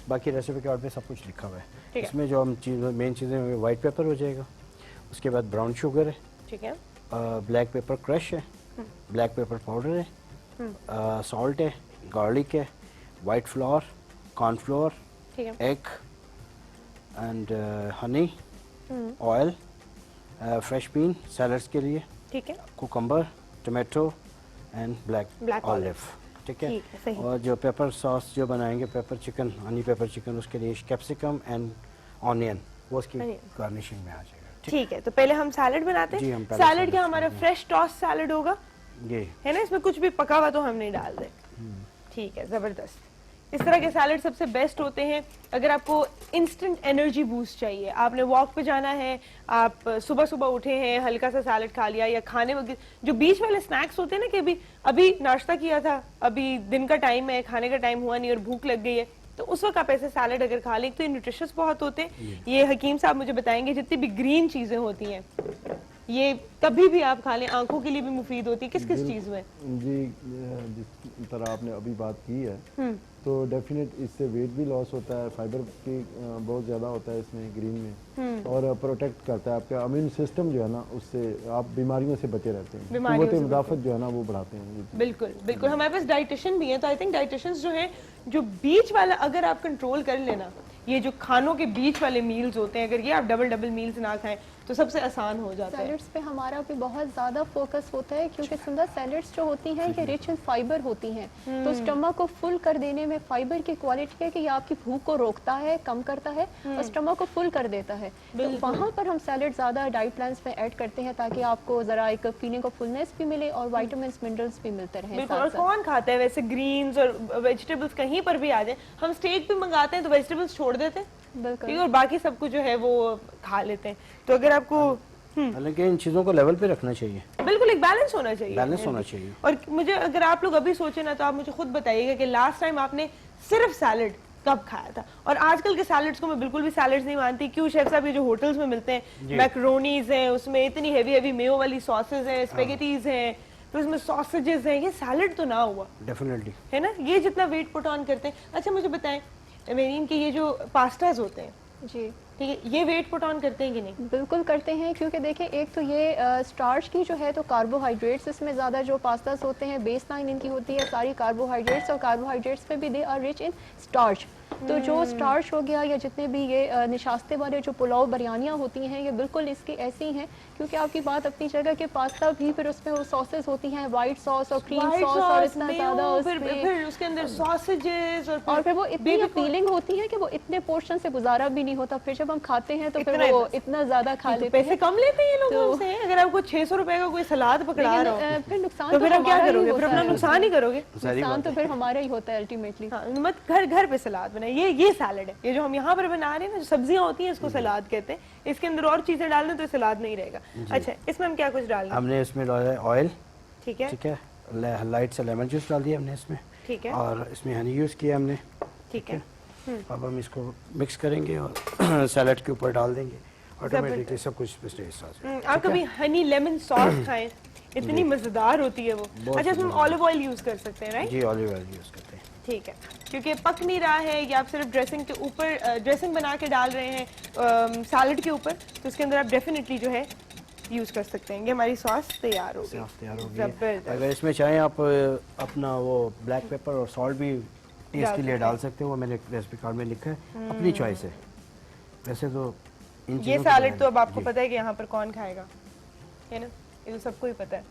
बाकी रेसिपी कार्ड पे सब कुछ लिखा हुआ है। ठीक है। इसमें जो हम मेन चीज़ें, वाइट पेपर हो जाएगा, उसके बाद ब्राउन शुगर है, ठीक है। ब्लैक पेपर क्रश है, ब्लैक पेपर पाउडर है, सॉल्ट है, गार्लिक है, वाइट फ्लोर, कॉर्नफ्लोर, ठीक है। Egg and honey, oil, fresh bean salads के लिए, ठीक है। Cucumber, tomato and Black black olive, ठीक है। ठीक है, सही। और जो पेपर सॉस जो बनाएंगे, pepper chicken, Honey pepper chicken, उसके लिए कैप्सिकम एंड ऑनियन, वो उसकी Onion। गार्निशिंग में आ जाएगा, ठीक है। तो पहले हम सैलड बनाते जी, हैं। हम पहले सैलड salad क्या हमारा बनाते फ्रेश टॉस सैलड होगा, ये है ना? इसमें कुछ भी पका हुआ तो हम नहीं डाल रहे। ठीक है, जबरदस्त। इस तरह के सैलड सबसे बेस्ट होते हैं अगर आपको इंस्टेंट एनर्जी बूस्ट चाहिए। आपने वॉक पे जाना है, आप सुबह सुबह उठे हैं, हल्का सा सैलड खा लिया या खाने वगैरह जो बीच वाले स्नैक्स होते हैं ना कि अभी नाश्ता किया था, अभी दिन का टाइम है, खाने का टाइम हुआ नहीं और भूख लग गई है, तो उस वक्त आप ऐसे सैलड अगर खा लें तो ये न्यूट्रिशियस बहुत होते हैं। ये हकीम साहब मुझे बताएंगे जितनी भी ग्रीन चीजें होती हैं ये कभी भी आप खा लें, आंखों के लिए भी मुफीद होती है। किस किस चीज में? जी, जिस तरह आपने अभी बात की है तो डेफिनेट इससे वेट भी लॉस होता है, फाइबर भी बहुत ज़्यादा होता है इसमें ग्रीन में, और प्रोटेक्ट करता है आपका इम्यून सिस्टम जो है ना, उससे आप बीमारियों से बचे रहते हैं, बीमारियों कुव्वत से मुदाफ़त जो है ना वो बढ़ाते हैं। बिल्कुल बिल्कुल। हमारे पास डाइटिशियन भी है, तो आई थिंक डाइटिशियंस जो है जो बीच वाला अगर आप कंट्रोल कर लेना, ये जो खानों के बीच वाले मील्स होते हैं, अगर ये आप डबल मील्स ना खाएं तो सबसे आसान हो जाता है। सैलड्स पे हमारा भी बहुत ज़्यादा फोकस होता है क्योंकि सुंदर सैलड्स जो होती हैं ये रिच इन फाइबर होती हैं, तो स्टमक को फुल कर देने में फाइबर की क्वालिटी है कि ये आपकी भूख को रोकता है, कम करता है और स्टमक को फुल कर देता है। तो वहाँ पर हम सैलड ज़्यादा डाइट प्लान्स में ऐड करते हैं ताकि आपको ज़रा एक फीलिंग ऑफ फुलनेस भी मिले और वाइटामिन मिनरल्स भी मिलते रहें बिल्कुल। और साथ साथ। कौन खाता है वैसे ग्रीन्स और वेजिटेबल्स कहीं पर भी आ जाए? हम स्टेक भी मंगाते हैं तो वेजिटेबल्स छोड़ देते हैं, बिल्कुल। ठीक है, और बाकी सब कुछ जो है वो खा लेते हैं। तो अगर आपको हालांकि इन चीज़ों को लेवल पे रखना चाहिए, बिल्कुल एक बैलेंस होना चाहिए, बैलेंस होना चाहिए। और मुझे अगर आप लोग अभी सोचे ना तो आप मुझे खुद बताइएगा कि लास्ट टाइम आपने सिर्फ सैलड कब खाया था। और आजकल के सैलड्स को मैं बिल्कुल भी सैलड्स नहीं मानती। क्यों शेफ साहब, ये जो होटल्स में मिलते हैं मैक्रोनीज हैं, उसमें इतनी हेवी मेयो वाली सॉसेज हैं, स्पेगेटीज हैं, फिर उसमें सॉसेजेस हैं, ये सैलड तो ना हुआ, डेफिनेटली। है ना? ये जितना वेट पुट ऑन करते हैं। अच्छा मुझे बताएं, मेरीन के ये जो पास्ताज होते हैं, जी ठीक है, ये वेट पुट ऑन करते हैं कि नहीं? बिल्कुल करते हैं, क्योंकि देखिए एक तो ये स्टार्च की जो है तो कार्बोहाइड्रेट्स इसमें ज़्यादा जो पास्तास होते हैं बेस लाइन इनकी होती है सारी कार्बोहाइड्रेट्स, और कार्बोहाइड्रेट्स में भी they are rich in starch. तो जो स्टार्च हो गया या जितने भी ये निशास्ते वाले जो पुलाव बिरयानियाँ होती हैं ये बिल्कुल इसकी ऐसी हैं, क्योंकि आपकी बात अपनी जगह के पास्ता भी फिर उसमें वो सॉसेस होती हैं, वाइट सॉस और क्रीम White सॉस और sauce, इतना mayo, ज़्यादा फिर उसके अंदर सॉसेजेस और फिर वो इतनी baby corn। अपीलिंग होती है कि वो इतने पोर्शन से गुजारा भी नहीं होता, फिर जब हम खाते हैं तो फिर इतना वो बस। इतना ज़्यादा खा तो लेते पैसे हैं। कम लेते हैं ये लोग तो- हमसे। अगर आपको 600 रुपए का कोई सलाद पकड़ा लेकिन, रहा हो फिर नुकसान तो फिर आप क्या हमारा ही करोगे? फिर होता अपना है। नुकसान ही करोगे। सारी नुकसान बात तो फिर हमारा ही होता है अल्टीमेटली। हाँ, मत घर पे सलाद बनाए। ये सैलड है, ये जो हम यहाँ पर बना रहे हैं ना, जो सब्जियां होती हैं इसको सलाद कहते हैं। इसके अंदर और चीजें डाल दें तो ये सलाद नहीं रहेगा। अच्छा, इसमें हम क्या कुछ डाल दें? हमने इसमें डाला है ऑयल, ठीक है, ठीक है, लाइट से लेमन जूस डाल दिया हमने इसमें, ठीक है, और इसमें हनी यूज़ किया हमने। ठीक है। अब हम इसको मिक्स करेंगे और सैलड के ऊपर डाल देंगे, ऑटोमेटिकली सब कुछ टेस्ट आ जाएगा। आप कभी हनी लेमन सॉस खाएं, इतनी मजेदार होती है वो। अच्छा, इसमें ऑलिव ऑयल यूज कर सकते हैं, राइट? जी, ऑलिव ऑयल यूज़ करते हैं। ठीक है, क्योंकि पक नहीं रहा है या आप सिर्फ ड्रेसिंग के ऊपर ड्रेसिंग बना के डाल रहे हैं सैलड के ऊपर, तो उसके अंदर आप डेफिनेटली जो है यूज कर सकते हैं। ये हमारी सॉस तैयार हो गई। सॉस तैयार हो गई जबरदस्त। है। अगर इसमें चाहें आप अपना वो ब्लैक पेपर और सॉल्ट भी टेस्ट के लिए डाल सकते हो, वो मैंने रेसिपी कार्ड में लिखा है, अपनी चॉइस है। वैसे तो इन ये चीज़ों की सैलड तो अब जी। आपको पता है कि यहाँ पर कौन खाएगा, है ना? ये तो सबको ही पता है,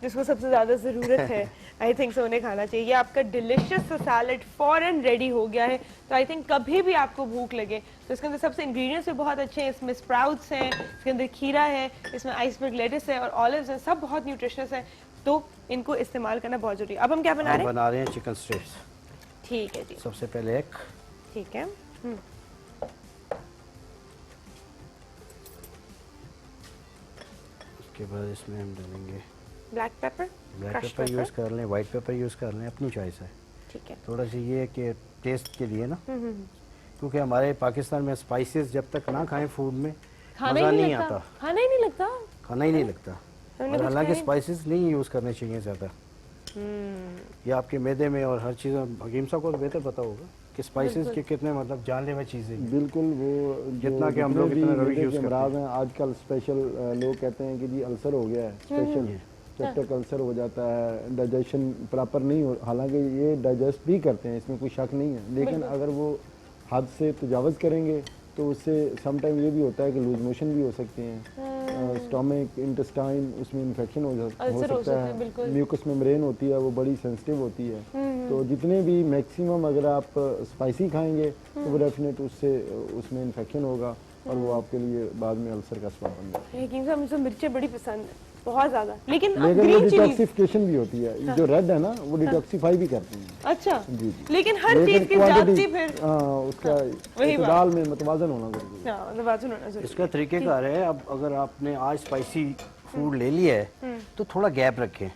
जिसको सबसे ज्यादा जरूरत है आई थिंक सो उन्हें खाना चाहिए। ये आपका डिलिशियस सैलड फॉरन रेडी हो गया है। तो आई थिंक कभी भी आपको भूख लगे तो इसके अंदर सबसे इंग्रेडिएंट्स भी बहुत अच्छे हैं। इसमें स्प्राउट्स हैं, इसके अंदर खीरा है, इसमें आइसबर्ग लेटिस है और ऑलिव्स हैं, सब बहुत न्यूट्रिशियस है। तो इनको इस्तेमाल करना बहुत जरूरी है। अब हम क्या बना हम रहे हैं? बना रहे हैं चिकन स्ट्रिप्स। ठीक है जी, सबसे पहले एक ठीक है। उसके बाद इसमें हम डालेंगे black pepper, black pepper use कर लें, वाइट पेपर यूज़ कर लें, अपनी चॉइस है। ठीक है। थोड़ा सा ये है कि टेस्ट के लिए ना, क्योंकि हमारे पाकिस्तान में स्पाइसेस जब तक ना खाएं फूड में खाना मज़ा ही नहीं नहीं आता, लगता, खाना ही नहीं लगता। खाना ही नहीं लगता। हमने और कुछ हालांकि खाया ही- स्पाइसेस नहीं यूज़ करने चाहिए ज़्यादा, ये आपके मैदे में और हर चीज़, हकीम साहब को तो बेहतर पता होगा कि स्पाइसेस के कितने मतलब जानलेवा चीज़ें हैं। बिल्कुल, वो जितना कि हम जितने लोग भी इतना रवि मैदे यूज़ के करते अमराज हैं आजकल स्पेशल, लोग कहते हैं कि जी अल्सर हो गया है, स्पेशल जब तक अल्सर हो जाता है, डाइजेशन प्रॉपर नहीं हो, हालांकि ये डाइजेस्ट भी करते हैं, इसमें कोई शक नहीं है, लेकिन अगर वो हद से तजावज़ करेंगे तो उससे समटाइम ये भी होता है कि लूज मोशन भी हो सकते हैं, स्टोमिक, इंटेस्टाइन, उसमें इन्फेक्शन हो अल्सर हो सकता सकते हैं, बिल्कुल। है, म्यूकस मेम्ब्रेन होती है वो बड़ी सेंसिटिव होती है। तो जितने भी मैक्सिमम अगर आप स्पाइसी खाएंगे तो वो डेफिनेट उससे उसमें इन्फेक्शन होगा और वो आपके लिए बाद में अल्सर का सबब बन जाएगा। यकीन से मुझे मिर्चें बड़ी पसंद है, बहुत ज्यादा। लेकिन लेकिन वो ग्रीन चिली, डिटॉक्सिफिकेशन भी होती है, जो रेड है ना वो डिटॉक्सिफाई भी करती है। अच्छा, जी जी। लेकिन हर लेकिन चीज की quantity, जाती फिर उसका वही बात। इतदाल में मतवाजन होना जरूरी है। हाँ, मतलब बात सुनो ना जरूरी। इसका तरीक़ेकार है, अब अगर आपने आज स्पाइसी फूड ले लिया है तो थोड़ा गैप रखें।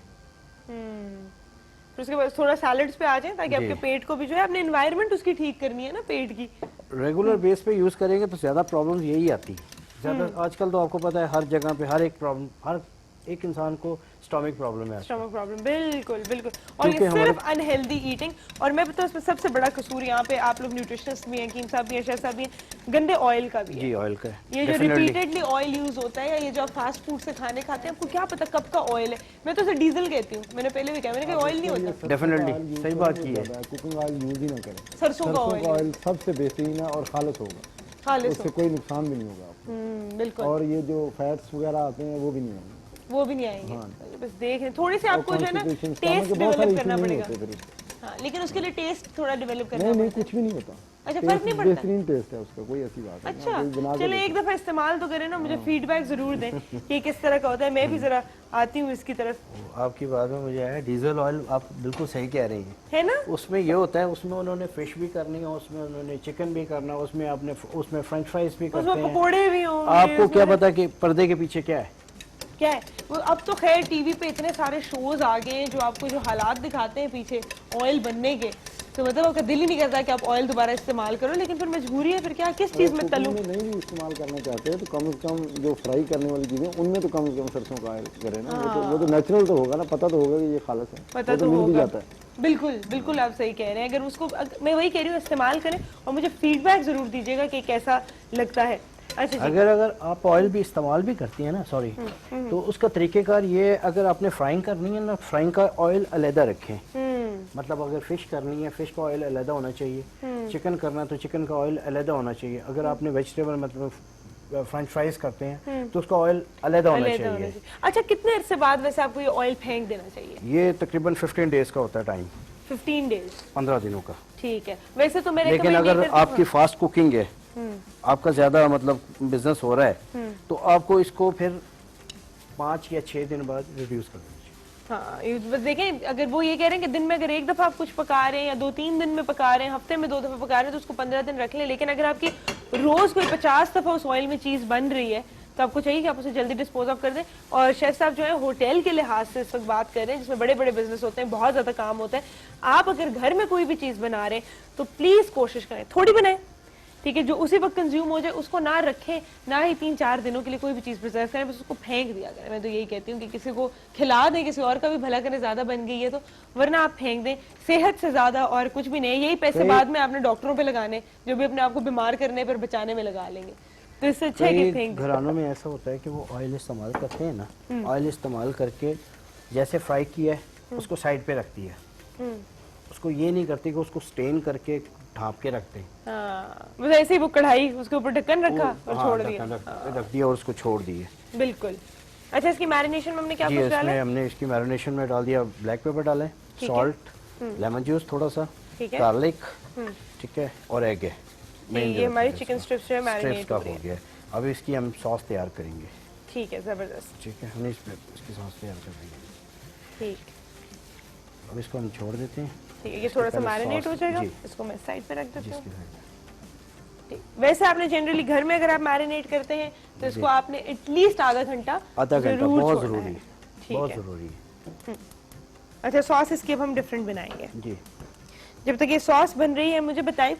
फिर उसके बाद थोड़ा सैलड्स पे आ जाए ताकि जी। आपके पेट को भी जो है अपने एनवायरनमेंट उसकी ठीक करनी है ना, पेट की। रेगुलर बेस पे यूज़ करेंगे तो ज़्यादा प्रॉब्लम यही आती है। ज़्यादा आजकल तो आपको पता है हर जगह पे हर एक प्रॉब्लम, हर एक इंसान को स्टोमिक प्रॉब्लम है। स्टमक प्रॉब्लम, बिल्कुल बिल्कुल। और ये क्योंकि सिर्फ अनहेल्दी ईटिंग, और मैं पता इसमें सबसे बड़ा कसूर यहाँ पे आप लोग न्यूट्रिशनिस्ट भी हैं, कीम साहब भी हैं, शेफ साहब भी हैं, गंदे ऑयल का भी है। जी, ऑयल का ये जो Definitely। रिपीटेडली ऑयल यूज होता है, या ये जो आप फास्ट फूड से खाने खाते हैं, आपको क्या पता कब का ऑयल है। मैं तो इसे डीजल कहती हूँ, मैंने पहले भी कहा, मैंने कहा ऑयल नहीं होता, डेफिनेटली सही बात की है। कुकिंग ऑयल यूज ही ना करें, सरसों का ऑयल ऑयल सबसे बेहतरीन है और खालिस होगा, खालिस उससे कोई नुकसान भी नहीं होगा आपको। बिल्कुल, और ये जो फैट्स वगैरह आते हैं वो भी नहीं होंगे। वो भी नहीं आएंगे। बस देख रहे थोड़ी सी आपको जो है ना Constipation, stomach टेस्ट के बहुत सारे डेवलप issue करना नहीं पड़ेगा। होते फिर उससे। हाँ, लेकिन उसके लिए टेस्ट थोड़ा डेवलप करना नहीं नहीं, पड़ता है। कुछ भी नहीं होता। अच्छा, टेस्ट फर्क नहीं पड़ता? बेहतरीन टेस्ट है उसका, कोई ऐसी बात नहीं। अच्छा, आप बना के चलो देखो। एक दफा इस्तेमाल तो करें ना, मुझे फीडबैक जरूर दें कि किस तरह का होता है, मैं भी जरा आती हूँ इसकी तरफ, आपकी बात में मुझे आया डीजल ऑयल, आप बिल्कुल सही कह रही हैं। है ना? उसमें ये होता है, उसमें उन्होंने फिश भी करनी है, उसमें उन्होंने चिकन भी करना है, उसमें आपने उसमें फ्रेंच फ्राइज भी करते उसमें हैं। पकोड़े भी होंगे। आपको क्या उसमें पता कि पर्दे के पीछे क्या है। क्या है वो, अब तो खैर टीवी पे इतने सारे शोज आ गए हैं जो आपको जो हालात दिखाते हैं पीछे ऑयल बनने के, तो मतलब आपका दिल ही नहीं करता कि आप ऑयल दोबारा इस्तेमाल करो, लेकिन फिर मजबूरी है, फिर क्या, किस चीज़ में तलूं? में नहीं भी इस्तेमाल करना चाहते हैं तो कम से कम जो फ्राई करने वाली चीज़ें उनमें तो कम से कम सरसों का ऑयल करें ना। वो तो नेचुरल तो होगा ना, पता तो होगा कि ये खालस है, पता वो तो मिल भी होगा। जाता है। बिल्कुल बिल्कुल आप सही कह रहे हैं। अगर उसको मैं वही कह रही हूँ, इस्तेमाल करें और मुझे फीडबैक जरूर दीजिएगा कि कैसा लगता है। अच्छा जी। अगर आप ऑयल भी इस्तेमाल भी करती हैं ना, सॉरी, तो उसका तरीकेकार ये, अगर आपने फ्राइंग करनी है ना, फ्राइंग का ऑयल अलहदा रखें। मतलब अगर फिश करनी है, फिश का ऑयल अलहदा होना चाहिए। चिकन करना है तो चिकन का ऑयल अलहदा होना चाहिए। अगर आपने वेजिटेबल मतलब फ्रेंच फ्राइज करते हैं तो उसका ऑयल अलहदा होना अलग होना चाहिए। चाहिए। अच्छा, कितने अरसे बाद वैसे आपको ये ऑयल फेंक देना चाहिए? ये तकरीबन 15 डेज का होता है टाइम, 15 डेज। 15 दिनों का। ठीक है। वैसे तो मेरे लेकिन अगर आपकी फास्ट कुकिंग है, आपका ज्यादा मतलब बिजनेस हो रहा है, तो आपको इसको फिर 5 या 6 दिन बाद रिड्यूस कर देना चाहिए। हाँ, ये बस देखें, अगर वो ये कह रहे हैं कि दिन में अगर एक दफा आप कुछ पका रहे हैं या 2-3 दिन में पका रहे हैं, हफ्ते में 2 दफा पका रहे हैं, तो उसको 15 दिन रख लें। लेकिन अगर आपकी रोज कोई 50 दफा उस ऑयल में चीज बन रही है, तो आपको चाहिए कि आप उसे जल्दी डिस्पोज ऑफ कर दें। और शेफ साहब जो है होटल के लिहाज से इस वक्त बात कर रहे हैं, जिसमें बड़े बड़े बिजनेस होते हैं, बहुत ज्यादा काम होता है। आप अगर घर में कोई भी चीज बना रहे हैं तो प्लीज कोशिश करें थोड़ी बनाएं, ठीक है, जो उसी वक्त कंज्यूम हो जाए, उसको ना रखें, ना ही 3-4 दिनों के लिए कोई भी चीज़ प्रिजर्व करें, बस उसको फेंक दिया करें। मैं तो यही कहती हूँ कि किसी को खिला दें, किसी और का भी भला करें, ज़्यादा बन गई है तो, वरना आप फेंक दें। सेहत से ज़्यादा और कुछ भी नहीं। यही पैसे बाद में आपने डॉक्टरों पे लगाने, जो भी अपने आप को बीमार करने पर बचाने में लगा लेंगे। तो इससे अच्छा है कि फेंक दें। घरानों में ऐसा होता है कि वो ऑयल इस्तेमाल करते हैं ना, ऑयल इस्तेमाल करके जैसे फ्राई किया है उसको साइड पे रखती है, उसको ये नहीं करती कि उसको स्टेन करके ढाँप के रखते हैं। हाँ, बस ऐसे ही वो कढ़ाई, उसके ऊपर ढक्कन रखा और हाँ, छोड़ दिया। रख दिया और उसको छोड़ दिए। बिल्कुल। अच्छा, इसकी मैरिनेशन में हमने क्या जी, कुछ डाला? इसमें हमने इसकी मैरिनेशन में डाल दिया ब्लैक पेपर डाले, सॉल्ट, लेमन जूस थोड़ा सा, ठीक है। गार्लिक, ठीक है, और एग है। ये हमारी चिकन स्ट्रिप्स जो है मैरिनेट का हो हो रही है। गया। अब इसकी हम सॉस तैयार करेंगे। ठीक है, जबरदस्त। ठीक है, हम इसकी सॉस तैयार कर देंगे। ठीक अब इसको हम छोड़ देते हैं। ठीक है, ये थोड़ा सा पहले मैरिनेट हो सॉस- जाएगा, जी। इसको मैं साइड पे रख देती हूँ। जिसकी साइड ठीक। वैसे आपने जनरली घर में अगर आप मैरिनेट करते हैं तो इसको आपने एटलीस्ट आधा घंटा आधा घंटा जरूर बहुत छोड़ना ज़रूरी है। है, ठीक बहुत है। ज़रूरी है। अच्छा, सॉस इसकी अब हम डिफरेंट बनाएंगे। जी, जब तक ये सॉस बन रही है, मुझे बताएं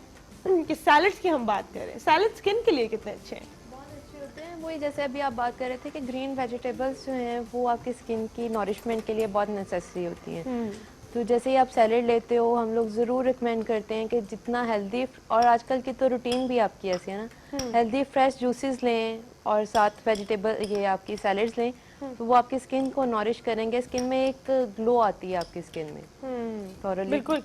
कि सैलड्स की हम बात करें, सैलड स्किन के लिए कितने अच्छे हैं? बहुत अच्छे होते हैं। वही जैसे अभी आप बात कर रहे थे कि ग्रीन वेजिटेबल्स जो हैं वो आपकी स्किन की नॉरिशमेंट के लिए बहुत नेसेसरी होती हैं। तो जैसे ही आप सैलेड लेते हो, हम लोग ज़रूर रिकमेंड करते हैं कि जितना हेल्दी, और आजकल की तो रूटीन भी आपकी ऐसी है ना, हेल्दी फ्रेश जूसेस लें और साथ वेजिटेबल ये आपकी सैलेड्स लें, तो वो आपकी स्किन को नॉरिश करेंगे। स्किन में एक ग्लो आती है आपकी स्किन में। Thoroughly। बिल्कुल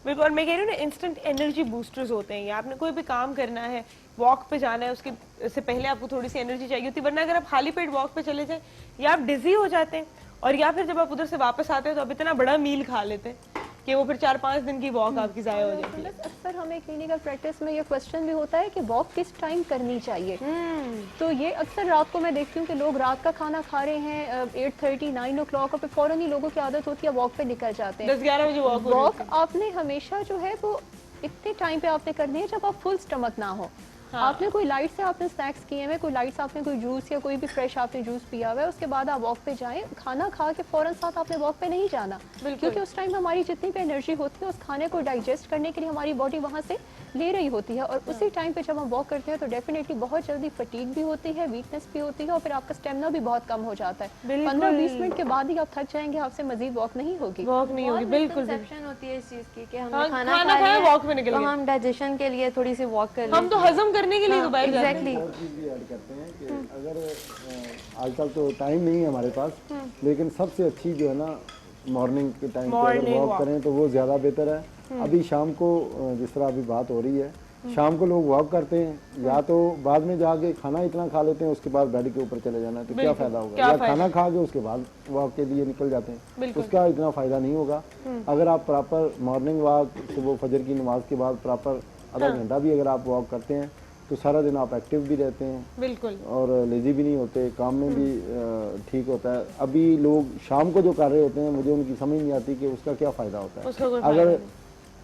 बिल्कुल। और मैं कह रही हूँ ना, इंस्टेंट एनर्जी बूस्टर्स होते हैं। या आपने कोई भी काम करना है, वॉक पे जाना है, उसके से पहले आपको थोड़ी सी एनर्जी चाहिए होती है, वरना अगर आप खाली पेट वॉक पे चले जाए, या आप डिजी हो जाते हैं, और या फिर जब आप उधर से वापस आते हैं तो आप इतना बड़ा मील खा लेते हैं कि वो फिर 4-5 दिन की वॉक आपकी ज़ाया हो जाती है। अक्सर हमें क्लिनिकल प्रैक्टिस में ये क्वेश्चन भी होता है कि वॉक किस टाइम करनी चाहिए। तो ये अक्सर रात को मैं देखती हूँ कि लोग रात का खाना खा रहे हैं 8:30-9 o'clock, और फिर फौरन ही लोगों की आदत होती है वॉक पे निकल जाते हैं। 10-11 बजे वॉक वॉक आपने हमेशा जो है वो इतने टाइम पे आपने करनी है जब आप फुल स्टमक ना हो। आपने कोई लाइट से आपने स्नैक्स किए हुए, कोई लाइट से आपने कोई जूस या कोई भी फ्रेश आपने जूस पिया हुआ है, उसके बाद आप वॉक पे जाएं। खाना खा के फौरन साथ आपने वॉक पे नहीं जाना, क्योंकि उस टाइम हमारी जितनी भी एनर्जी होती है उस खाने को डाइजेस्ट करने के लिए हमारी बॉडी वहाँ से ले रही होती है। और उसी टाइम पे जब हम वॉक करते हैं तो डेफिनेटली बहुत जल्दी फटीग भी होती है, वीकनेस भी होती है, और फिर आपका स्टेमिना भी बहुत कम हो जाता है। 15-20 मिनट के बाद ही आप थक जाएंगे, आपसे मजीद वॉक नहीं होगी। वॉक नहीं होगी। बिल्कुल कंसेप्शन होती है इस चीज़ की कि हाँ, हमने खाना खाना खाया, खाया वॉक पे निकल तो गए। हम डाइजेशन के लिए थोड़ी सी वॉक कर लें। हम तो हजम करने के लिए तो बाहर जाते हैं। एग्जैक्टली। और चीज़ भी ऐड करते हैं कि अगर आजकल तो टाइम नहीं है हमारे पास, लेकिन सबसे अच्छी जो है ना, मॉर्निंग के टाइम पे अगर Morning वॉक walk। करें तो वो ज़्यादा बेहतर है। अभी शाम को जिस तरह अभी बात हो रही है, शाम को लोग वॉक करते हैं, या तो बाद में जाके खाना इतना खा लेते हैं, उसके बाद बेड के ऊपर चले जाना है, तो क्या फ़ायदा होगा? या खाना खा के उसके बाद वॉक के लिए निकल जाते हैं, उसका इतना फ़ायदा नहीं होगा। अगर आप प्रॉपर मॉर्निंग वॉक सुबह फजर की नमाज के बाद प्रॉपर आधा घंटा भी अगर आप वॉक करते हैं तो सारा दिन आप एक्टिव भी रहते हैं बिल्कुल। और लेजी भी नहीं होते, काम में भी ठीक होता है। अभी लोग शाम को जो कर रहे होते हैं, मुझे उनकी समझ नहीं आती कि उसका क्या फ़ायदा होता उसका कोई है। फायदा अगर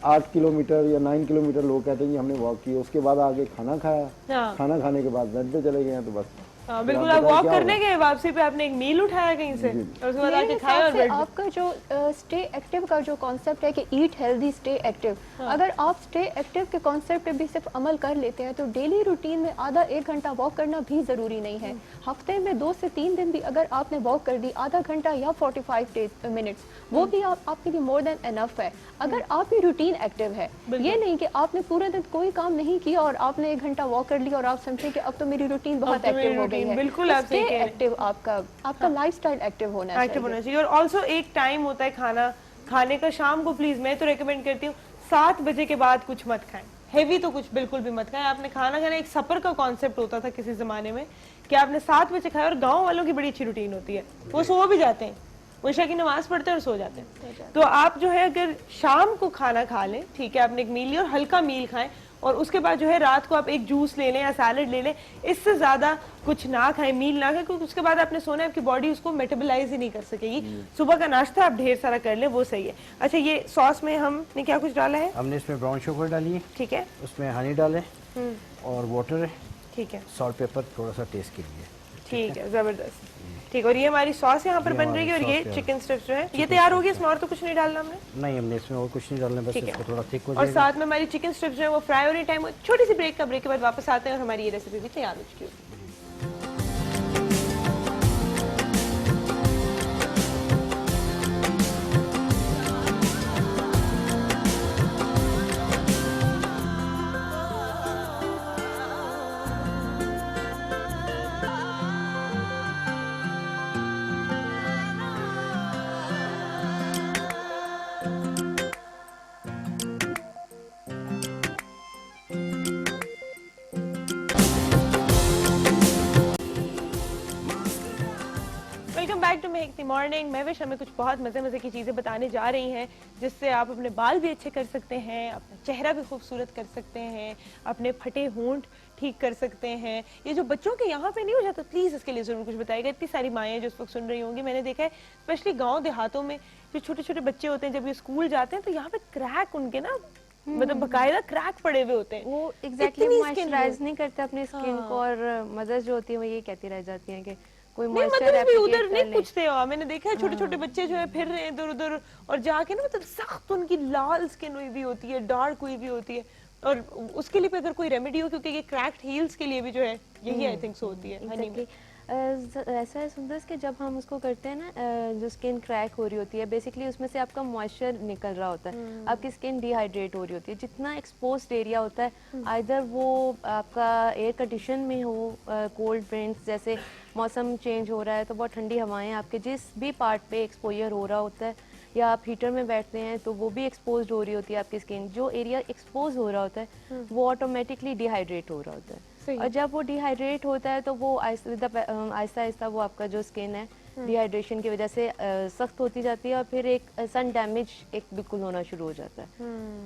8 किलोमीटर या 9 किलोमीटर लोग कहते हैं कि हमने वॉक की, उसके बाद आगे खाना खाया, हाँ। खाना खाने के बाद बेड पे चले गए हैं, तो बस हाँ, बिल्कुल। फिर आप बताएं वॉक क्या करने होगा। गए, वापसी पे आपने एक मील उठाया कहीं से और उसके बाद मेरे आके खाया और हिसाब से बैठ गए। आपका जो स्टे एक्टिव का जो कॉन्सेप्ट है कि ईट हेल्दी स्टे एक्टिव, अगर आप स्टे एक्टिव के कॉन्सेप्ट पे भी सिर्फ अमल कर लेते हैं तो डेली रूटीन में आधा 1 घंटा वॉक करना भी ज़रूरी नहीं है। हफ्ते में 2 से 3 दिन भी अगर आपने वॉक कर दी आधा घंटा या 45 मिनट्स, वो भी आपके लिए मोर देन एनफ है। अगर आपकी रूटीन एक्टिव है, ये नहीं कि आपने पूरे दिन कोई काम नहीं किया और आपने 1 घंटा वॉक कर लिया और आप समझे कि अब तो मेरी रूटीन बहुत तो मेरी एक्टिव हो गई routine, है। बिल्कुल आप सही कह रहे हैं। एक्टिव आपका लाइफस्टाइल एक्टिव होना एक्टिव चाहिए। होना चाहिए। और ऑल्सो एक टाइम होता है खाना खाने का शाम को, प्लीज मैं तो रेकमेंड करती हूँ 7 बजे के बाद कुछ मत खाएं, हेवी तो कुछ बिल्कुल भी मत खाएं। आपने खाना खाना, एक सफर का कॉन्सेप्ट होता था किसी जमाने में कि आपने 7 बजे खाया। और गाँव वालों की बड़ी अच्छी रूटीन होती है, वो सो भी जाते हैं, वो ईशा की नमाज पढ़ते हैं और सो जाते हैं। तो आप जो है अगर शाम को खाना खा लें, ठीक है, आपने एक मील लिया और हल्का मील खाएं, और उसके बाद जो है रात को आप एक जूस ले लें या सैलेड ले लें, इससे ज्यादा कुछ ना खाएं, मील ना खाएं, क्योंकि उसके बाद आपने सोना है, आपकी बॉडी उसको मेटाबोलाइज ही नहीं कर सकेगी। सुबह का नाश्ता आप ढेर सारा कर लें, वो सही है। अच्छा, ये सॉस में हमने क्या कुछ डाला है? हमने इसमें ब्राउन शुगर डाली है, ठीक है, उसमें हनी डाले और वाटर है, ठीक है, सॉल्ट पेपर थोड़ा सा टेस्ट के लिए। ठीक है, जबरदस्त। ठीक, और ये हमारी सॉस यहाँ पर ये बन रही है, और हमारी ये सॉस चिकन स्ट्रिप्स जो है ये तैयार हो गई। इसमें और तो कुछ नहीं डालना हमने। नहीं, हमने इसमें और कुछ नहीं डालना, बस ठीक है। इसको थोड़ा थिक हो और जाएगा। साथ में हमारी चिकन स्ट्रिप्स जो है वो फ्राई होने टाइम, छोटी सी ब्रेक के बाद वापस आते हैं और हमारी ये रेसिपी भी तैयार हो चुकी होगी। Welcome back to make the morning. Mahvish हमें कुछ बहुत मज़े की चीज़ें बताने जा रही हैं जिससे आप अपने बाल भी अच्छे कर सकते हैं, अपना चेहरा भी खूबसूरत कर सकते हैं, अपने फटे होंठ ठीक कर सकते हैं। ये जो बच्चों के यहाँ पे नहीं हो जाता, प्लीज़ इसके लिए ज़रूर कुछ बताइएगा। इतनी सारी माएँ जो इस वक्त सुन रही होंगी, मैंने देखा है स्पेशली गाँव देहातों में जो छोटे छोटे बच्चे होते हैं, जब ये स्कूल जाते हैं तो यहाँ पे क्रैक उनके ना, मतलब बकायदा क्रैक पड़े हुए होते हैं। वो एग्जैक्टली इतनी मॉइस्चराइज skin नहीं करते अपनी स्किन को, और मदर्स जो होती है वो ये कहती रह जाती हैं कि कोई नहीं, मॉइस्चर मतलब भी उधर एप्लीकेट नहीं कर ले। पूछते हो। मैंने देखा है छोटे छोटे बच्चे जो है फिर रहे हैं इधर उधर, और जाके ना मतलब सख्त उनकी लाल स्किन हुई भी होती है, डार्क हुई भी होती है। और उसके लिए भी अगर कोई रेमेडी हो, क्योंकि ये क्रैक्ड हील्स के लिए भी जो है यही आई थिंक सो होती है हनी में। ऐसा है सुंदर कि जब हम उसको करते हैं ना, जो स्किन क्रैक हो रही होती है, बेसिकली उसमें से आपका मॉइस्चर निकल रहा होता है, आपकी स्किन डिहाइड्रेट हो रही होती है। जितना एक्सपोज्ड एरिया होता है, आइदर वो आपका एयर कंडीशन में हो, कोल्ड विंड्स, जैसे मौसम चेंज हो रहा है तो बहुत ठंडी हवाएं आपके जिस भी पार्ट पे एक्सपोजर हो रहा होता है, या आप हीटर में बैठते हैं तो वो भी एक्सपोज हो रही होती है आपकी स्किन। जो एरिया एक्सपोज हो रहा होता है वो ऑटोमेटिकली डिहाइड्रेट हो रहा होता है, और जब वो डिहाइड्रेट होता है तो वो आहिस्ता आहिस्ता वो आपका जो स्किन है डिहाइड्रेशन की वजह से सख्त होती जाती है, और फिर एक सन डैमेज एक बिल्कुल होना शुरू हो जाता है।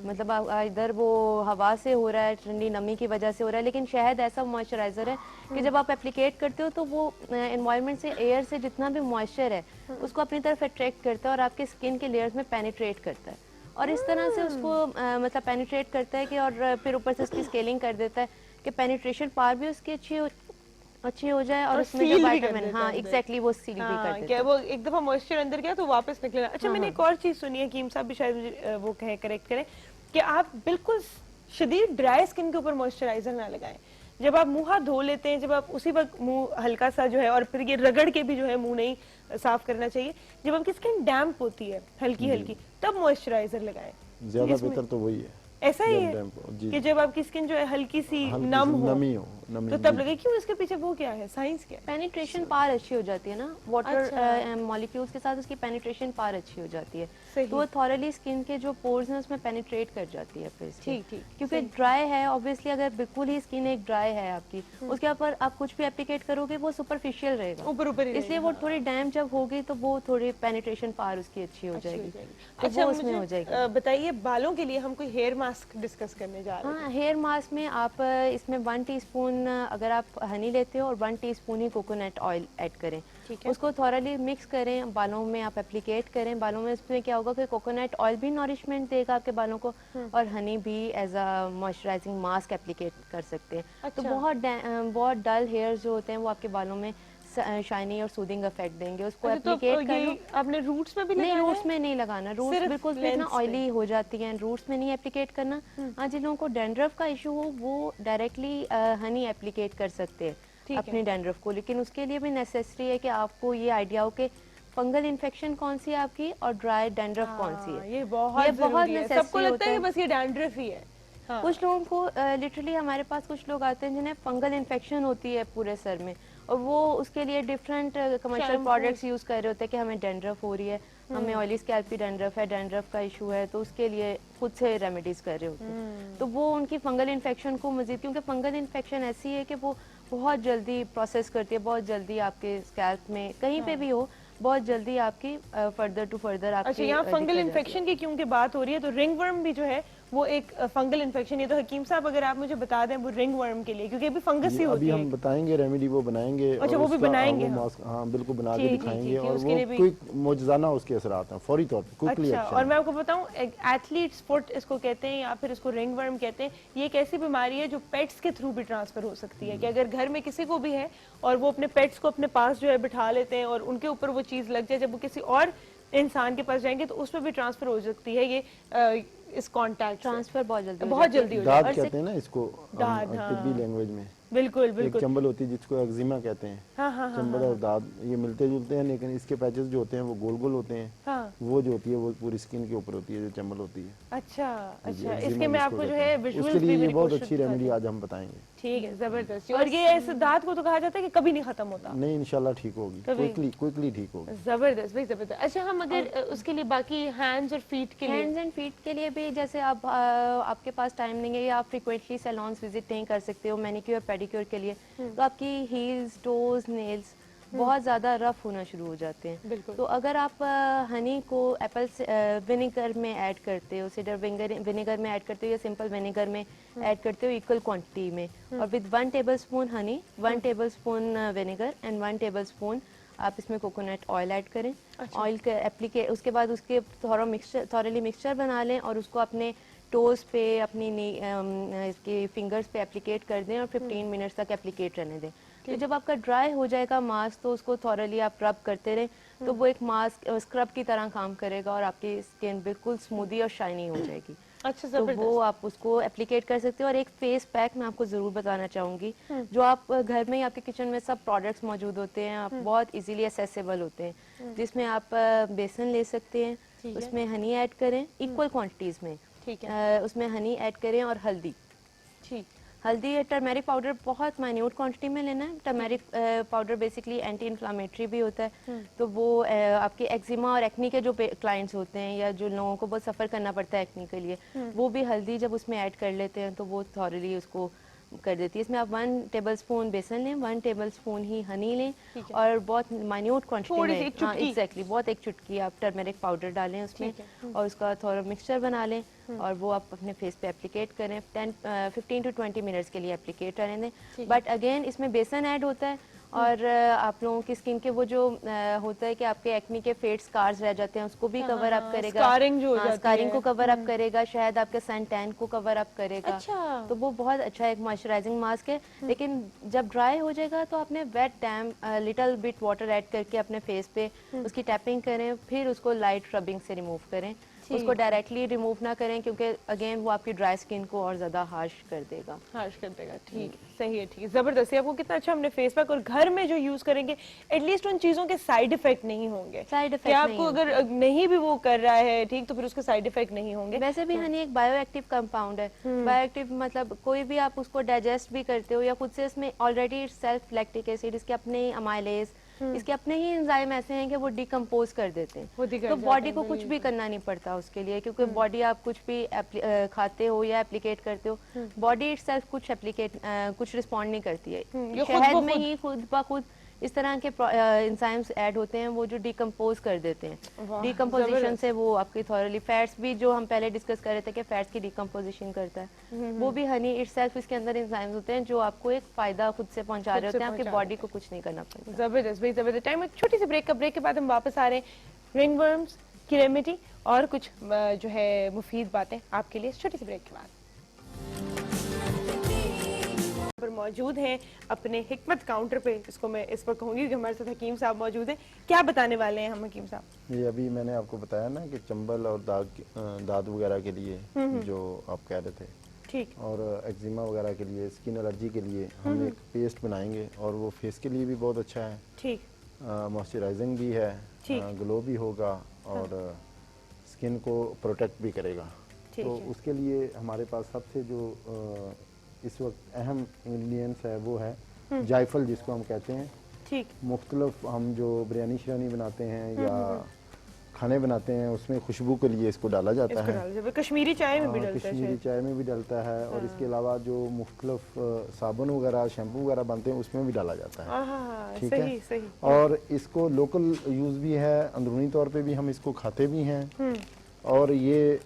मतलब इधर वो हवा से हो रहा है, ठंडी नमी की वजह से हो रहा है, लेकिन शहद ऐसा मॉइस्चराइजर है कि जब आप एप्लीकेट करते हो तो वो एनवायरनमेंट से, एयर से जितना भी मॉइस्चर है उसको अपनी तरफ अट्रैक्ट करता है और आपके स्किन के लेयर्स में पेनिट्रेट करता है, और इस तरह से उसको मतलब पेनिट्रेट करता है कि, और फिर ऊपर से उसकी स्केलिंग कर देता है कि पेनिट्रेशन पार भी उसकी अच्छी हो जाए, और उसमें जो विटामिन, हाँ एग्जैक्टली, वो सील भी कर देता क्या है। वो एक दफा मॉइस्चर अंदर गया तो वापस निकलेगा। अच्छा, मैंने एक और चीज सुनी है, कीम साहब भी शायद मुझे वो कहे, करेक्ट करें, कि आप बिल्कुल शदीद ड्राई स्किन के ऊपर मॉइस्चराइजर ना लगाएं। जब आप मुंह हाथ धो लेते हैं, जब आप उसी वक्त मुंह हल्का सा जो है, और फिर ये रगड़ के भी जो है मुंह नहीं साफ करना चाहिए। जब आपकी स्किन डैम्प होती है हल्की हल्की, तब मॉइस्चराइजर लगाएं। ज्यादा बेहतर तो वही है, ऐसा ही है जी, कि जब आपकी स्किन जो है हल्की सी हल्की नम सी हो, नमी हो, नमी, तो तब लगे। क्यों? इसके पीछे वो क्या है, साइंस क्या है? पेनिट्रेशन पार अच्छी हो जाती है ना, वाटर मॉलिक्यूल्स के साथ उसकी पेनिट्रेशन पार अच्छी हो जाती है, सही। तो वो थॉरली स्किन के जो पोर्स हैं उसमें पेनिट्रेट कर जाती है फिर से। ठीक, ठीक, क्योंकि ड्राई है, ऑब्वियसली अगर बिल्कुल ही स्किन एक ड्राई है आपकी, उसके ऊपर आप कुछ भी एप्लीकेट करोगे वो सुपरफिशियल रहेगा, ऊपर ऊपर ही इसलिए वो थोड़ी डैम्प जब होगी तो वो थोड़ी पेनिट्रेशन पार उसकी अच्छी हो जाएगी, तो अच्छा, वो उसमें हो मुझे जाएगी। बताइए, बालों के लिए हम कोई हेयर मास्क मास्क डिस्कस करने जा रहे हैं। हाँ, हेयर मास्क में आप इसमें 1 टीस्पून अगर आप हनी लेते हो और 1 टीस्पून ही कोकोनट ऑयल ऐड करें। ठीक है। उसको थॉरली मिक्स करें, बालों में आप एप्लीकेट करें। बालों में इसमें क्या होगा कि कोकोनट ऑयल भी नॉरिशमेंट देगा आपके बालों को और हनी भी as a moisturising mask applicate कर सकते हैं। तो अच्छा। बहुत डल हेयर जो होते हैं वो आपके बालों में शाइनी और सूदिंग इफेक्ट देंगे। उसको अच्छा, तो एप्लीकेट कर लो। ये आपने रूट्स में भी नहीं, लगाना रूट्स है? में नहीं लगाना। रूट्स सिर्फ बिल्कुल भी इतना lengths पे। ऑयली हो जाती हैं, रूट्स में नहीं एप्लीकेट करना। हाँ, जिन लोगों को डैंड्रफ का इशू हो वो डायरेक्टली हनी एप्लीकेट कर सकते हैं ठीक है। अपने डैंड्रफ को, लेकिन उसके लिए भी नेसेसरी है कि आपको ये आइडिया हो कि फंगल इन्फेक्शन कौन सी है आपकी और ड्राई डैंड्रफ कौन सी है। ये बहुत जरूरी है। necessary सबको लगता होता है है। कि बस ये डैंड्रफ ही है। हाँ। कुछ लोगों को लिटरली हमारे पास कुछ लोग आते हैं जिन्हें फंगल इन्फेक्शन होती है पूरे सर में और वो उसके लिए different commercial Shampoos। Products use कर रहे होते हैं कि हमें डैंड्रफ हो रही है, हमें ऑयली स्कैल्प की डैंड्रफ है, डैंड्रफ का इशू है, तो उसके लिए खुद से रेमेडीज कर रहे होते हैं। तो वो उनकी फंगल इन्फेक्शन को मजीद, क्योंकि फंगल इन्फेक्शन ऐसी है कि वो बहुत जल्दी प्रोसेस करती है, बहुत जल्दी आपके स्कैल्प में कहीं पे भी हो, बहुत जल्दी आपकी फर्दर टू फर्दर आपकी अच्छा, यहाँ फंगल दिक्कत इन्फेक्शन की क्योंकि बात हो रही है तो रिंग वर्म भी जो है वो एक फंगल इन्फेक्शन है। तो हकीम साहब अगर आप मुझे बता दें वो रिंग वर्म के लिए, क्योंकि अभी फंगस ही ये होती अभी है। हम बताएंगे रेमेडी, वो बनाएंगे। अच्छा, और वो भी उसका, बनाएंगे वो हम। मास्क, हाँ बिल्कुल बना जी, के जी, दिखाएंगे जी, और उसके वो लिए भी- क्विक मोजजाना उसके असरात हैं, फौरी तौर पे क्विकली अच्छा, एक्शन। और मैं आपको बताऊं एथलीट्स फुट इसको कहते हैं या फिर इसको रिंग वर्म कहते हैं। ये एक ऐसी बीमारी है जो पेट्स के थ्रू भी ट्रांसफर हो सकती है कि अगर घर में किसी को भी है और वो अपने पेट्स को अपने पास जो है बिठा लेते हैं और उनके ऊपर वो चीज़ लग जाए, जब वो किसी और इंसान के पास जाएंगे तो उसमें भी ट्रांसफर हो सकती है ये इस कांटेक्ट ट्रांसफर बहुत जल्दी बहुत जल्दी हो दाद जाती है। कहते हैं ना इसको दाद, हाँ। तिब्बी लैंग्वेज में। बिल्कुल एक बिल्कुल। चंबल होती है जिसको एक्जिमा कहते हैं। हाँ हाँ हाँ चंबल और दाद ये मिलते जुलते हैं, लेकिन इसके पैचेस जो होते हैं वो गोल गोल होते हैं। हाँ। वो जो होती है वो पूरी स्किन के ऊपर होती है, जो चंबल होती है। अच्छा जी, अच्छा, eczema इसके मैं जिसको आपको जो कहते है हैं। विजुअल्स उसके भी लिए ये मेरी बहुत कोशिश अच्छी करते रेमेडी हैं। आज हम बताएंगे। ठीक है, जबरदस्त। और ये ऐसे दांत को तो कहा जाता है कि कभी नहीं खत्म होता। नहीं, इंशाल्लाह ठीक होगी, कभी? क्विकली ठीक होगी। जबरदस्त भाई, जबरदस्त। अच्छा, हम अगर उसके लिए बाकी हैंड्स और फीट के लिए हैंड्स एंड फीट के लिए भी, जैसे आप आपके पास टाइम नहीं है या आप फ्रिक्वेंटली सैलून्स विजिट नहीं कर सकते हो मेनिक्योर पेडिक्योर के लिए, तो आपकी हील्स, टोज, नेल्स बहुत ज़्यादा रफ होना शुरू हो जाते हैं। बिल्कुल। तो अगर आप हनी को एप्पल विनेगर में ऐड करते हो, सीडर विनेगर में ऐड करते हो या सिंपल विनेगर में ऐड करते हो इक्वल क्वांटिटी में, और with 1 tablespoon Honey, 1 tablespoon vinegar and 1 tablespoon आप इसमें कोकोनट ऑयल ऐड करें। ऑयल के एप्लीके उसके बाद उसके थॉरली मिक्सचर बना लें और उसको अपने टोज पे, अपनी इसके फिंगर्स पे एप्लीकेट कर दें और 15 मिनट्स तक एप्लीकेट रहने दें। तो जब आपका ड्राई हो जाएगा मास्क तो उसको थॉरली आप रब करते रहें, तो वो एक मास्क स्क्रब की तरह काम करेगा और आपकी स्किन बिल्कुल स्मूदी और शाइनी हो जाएगी। अच्छा, तो जबरदस्त। वो आप उसको एप्लीकेट कर सकते हो। और एक फेस पैक मैं आपको ज़रूर बताना चाहूँगी, जो आप घर में ही आपके किचन में सब प्रोडक्ट्स मौजूद होते हैं, आप बहुत इजीली एसेसिबल होते हैं, जिसमें आप बेसन ले सकते हैं, उसमें हनी ऐड करें इक्वल क्वांटिटीज़ में, ठीक है। उसमें हनी ऐड करें और हल्दी। ठीक। हल्दी, टर्मेरिक पाउडर बहुत माइन्यूट क्वांटिटी में लेना है। Turmeric powder basically anti inflammatory भी होता है, तो वो आपके एक्जिमा और एक्नी के जो क्लाइंट्स होते हैं या जो लोगों को बहुत सफ़र करना पड़ता है एक्नी के लिए, वो भी हल्दी जब उसमें ऐड कर लेते हैं तो वो थॉरली उसको कर देती है। इसमें आप 1 टेबलस्पून बेसन लें, 1 टेबलस्पून ही हनी लें और बहुत माइन्यूट क्वांटिटी थोड़ी सी, में, एक हाँ चुटकी। एग्जैक्टली, बहुत एक चुटकी आप टर्मेरिक पाउडर डालें उसमें और उसका थोड़ा मिक्सचर बना लें और वो आप अपने फेस पे एप्लीकेट करें। 15 to 20 मिनट्स के लिए एप्लीकेट रहने दें। बट अगेन इसमें बेसन ऐड होता है और आप लोगों की स्किन के वो जो होता है कि आपके एक्नी के फेड स्कार्स रह जाते हैं उसको भी कवर अप करेगा, स्कारिंग जो हो जाती स्कारिंग है। को कवर अप करेगा, शायद आपके सन टैन को कवर अप करेगा। अच्छा। तो वो बहुत अच्छा एक मॉइस्चराइजिंग मास्क है। लेकिन जब ड्राई हो जाएगा तो आपने wet damn little bit water add करके अपने फेस पे उसकी टैपिंग करें, फिर उसको लाइट रबिंग से रिमूव करें। उसको डायरेक्टली रिमूव ना करें क्योंकि अगेन वो आपकी ड्राई स्किन को और ज्यादा हार्श कर देगा। हार्श कर देगा। ठीक है, सही है, ठीक है, जबरदस्त। आपको कितना अच्छा हमने फेस पैक और घर में जो यूज करेंगे एटलीस्ट उन चीजों के साइड इफेक्ट नहीं होंगे। साइड इफेक्ट कि आपको अगर नहीं भी वो कर रहा है ठीक, तो फिर उसके साइड इफेक्ट नहीं होंगे। वैसे भी हनी एक बायोएक्टिव कंपाउंड है। बायोएक्टिव मतलब कोई भी आप उसको डाइजेस्ट भी करते हो या खुद से इसमें ऑलरेडी सेल्फ लैक्टिक एसिड, इसके अपने ही अमाइलेज, इसके अपने ही एंजाइम ऐसे हैं कि वो डिकम्पोज कर देते हैं। तो बॉडी को कुछ भी करना नहीं पड़ता उसके लिए, क्योंकि बॉडी आप कुछ भी खाते हो या एप्लीकेट करते हो, बॉडी इटसेल्फ कुछ रिस्पॉन्ड नहीं करती है। शहद में ही खुद ब खुद इस तरह के एंजाइम्स ऐड होते हैं वो जो डिकम्पोज कर देते हैं। वाह, डिकम्पोजिशन जबरदस्त। से वो आपकी थॉरली फैट्स भी, जो हम पहले डिस्कस कर रहे थे कि फैट्स की डिकम्पोजिशन करता है, वो भी हनी इटसेल्फ, इसके अंदर एंजाइम्स होते हैं जो आपको एक फायदा खुद से पहुंचा रहे खुद से होते हैं, आपकी पहुंचा बॉडी को कुछ नहीं करना पड़ता। जबरदस्त भाई, जबरदस्त। टाइम एक छोटी सी ब्रेक का, ब्रेक के बाद हम वापस आ रहे हैं रिंगवर्म्स की रेमेडी और कुछ जो है मुफीद बातें आपके लिए, छोटी सी ब्रेक के बाद। पर मौजूद हैं अपने हिकमत काउंटर पे, इसको मैं इस पर कहूंगी कि हमारे साथ हकीम साहब मौजूद हैं। क्या बताने वाले हैं हम हकीम साहब? ये अभी मैंने आपको बताया ना कि चंबल और दाद वगैरह के लिए जो आप कह रहे थे, ठीक। और एक्जिमा वगैरह के लिए, स्किन एलर्जी के लिए हम एक पेस्ट बनाएंगे और वो फेस के लिए भी बहुत अच्छा है, ठीक। मॉइस्चराइजिंग भी है, ठीक। ग्लो भी होगा और स्किन को प्रोटेक्ट भी करेगा। ठीक तो है। उसके लिए हमारे पास सबसे जो इस वक्त अहम इंग्रेडिएंट्स है वो है जायफल, जिसको हम कहते हैं। ठीक। मुख्तलिफ हम जो बिरयानी शिरानी बनाते हैं या खाने बनाते हैं उसमें खुशबू के लिए इसको डाला जाता इसको है। डाल जब कश्मीरी चाय में भी हाँ, डलता है कश्मीरी शायद। चाय में भी डलता है और इसके अलावा जो मुख्तलिफ साबुन वगैरह, शैम्पू वगैरह बनते हैं उसमें भी डाला जाता है। आहा, ठीक सही है। सही। और इसको लोकल यूज़ भी है, अंदरूनी तौर पे भी हम इसको खाते भी हैं, और ये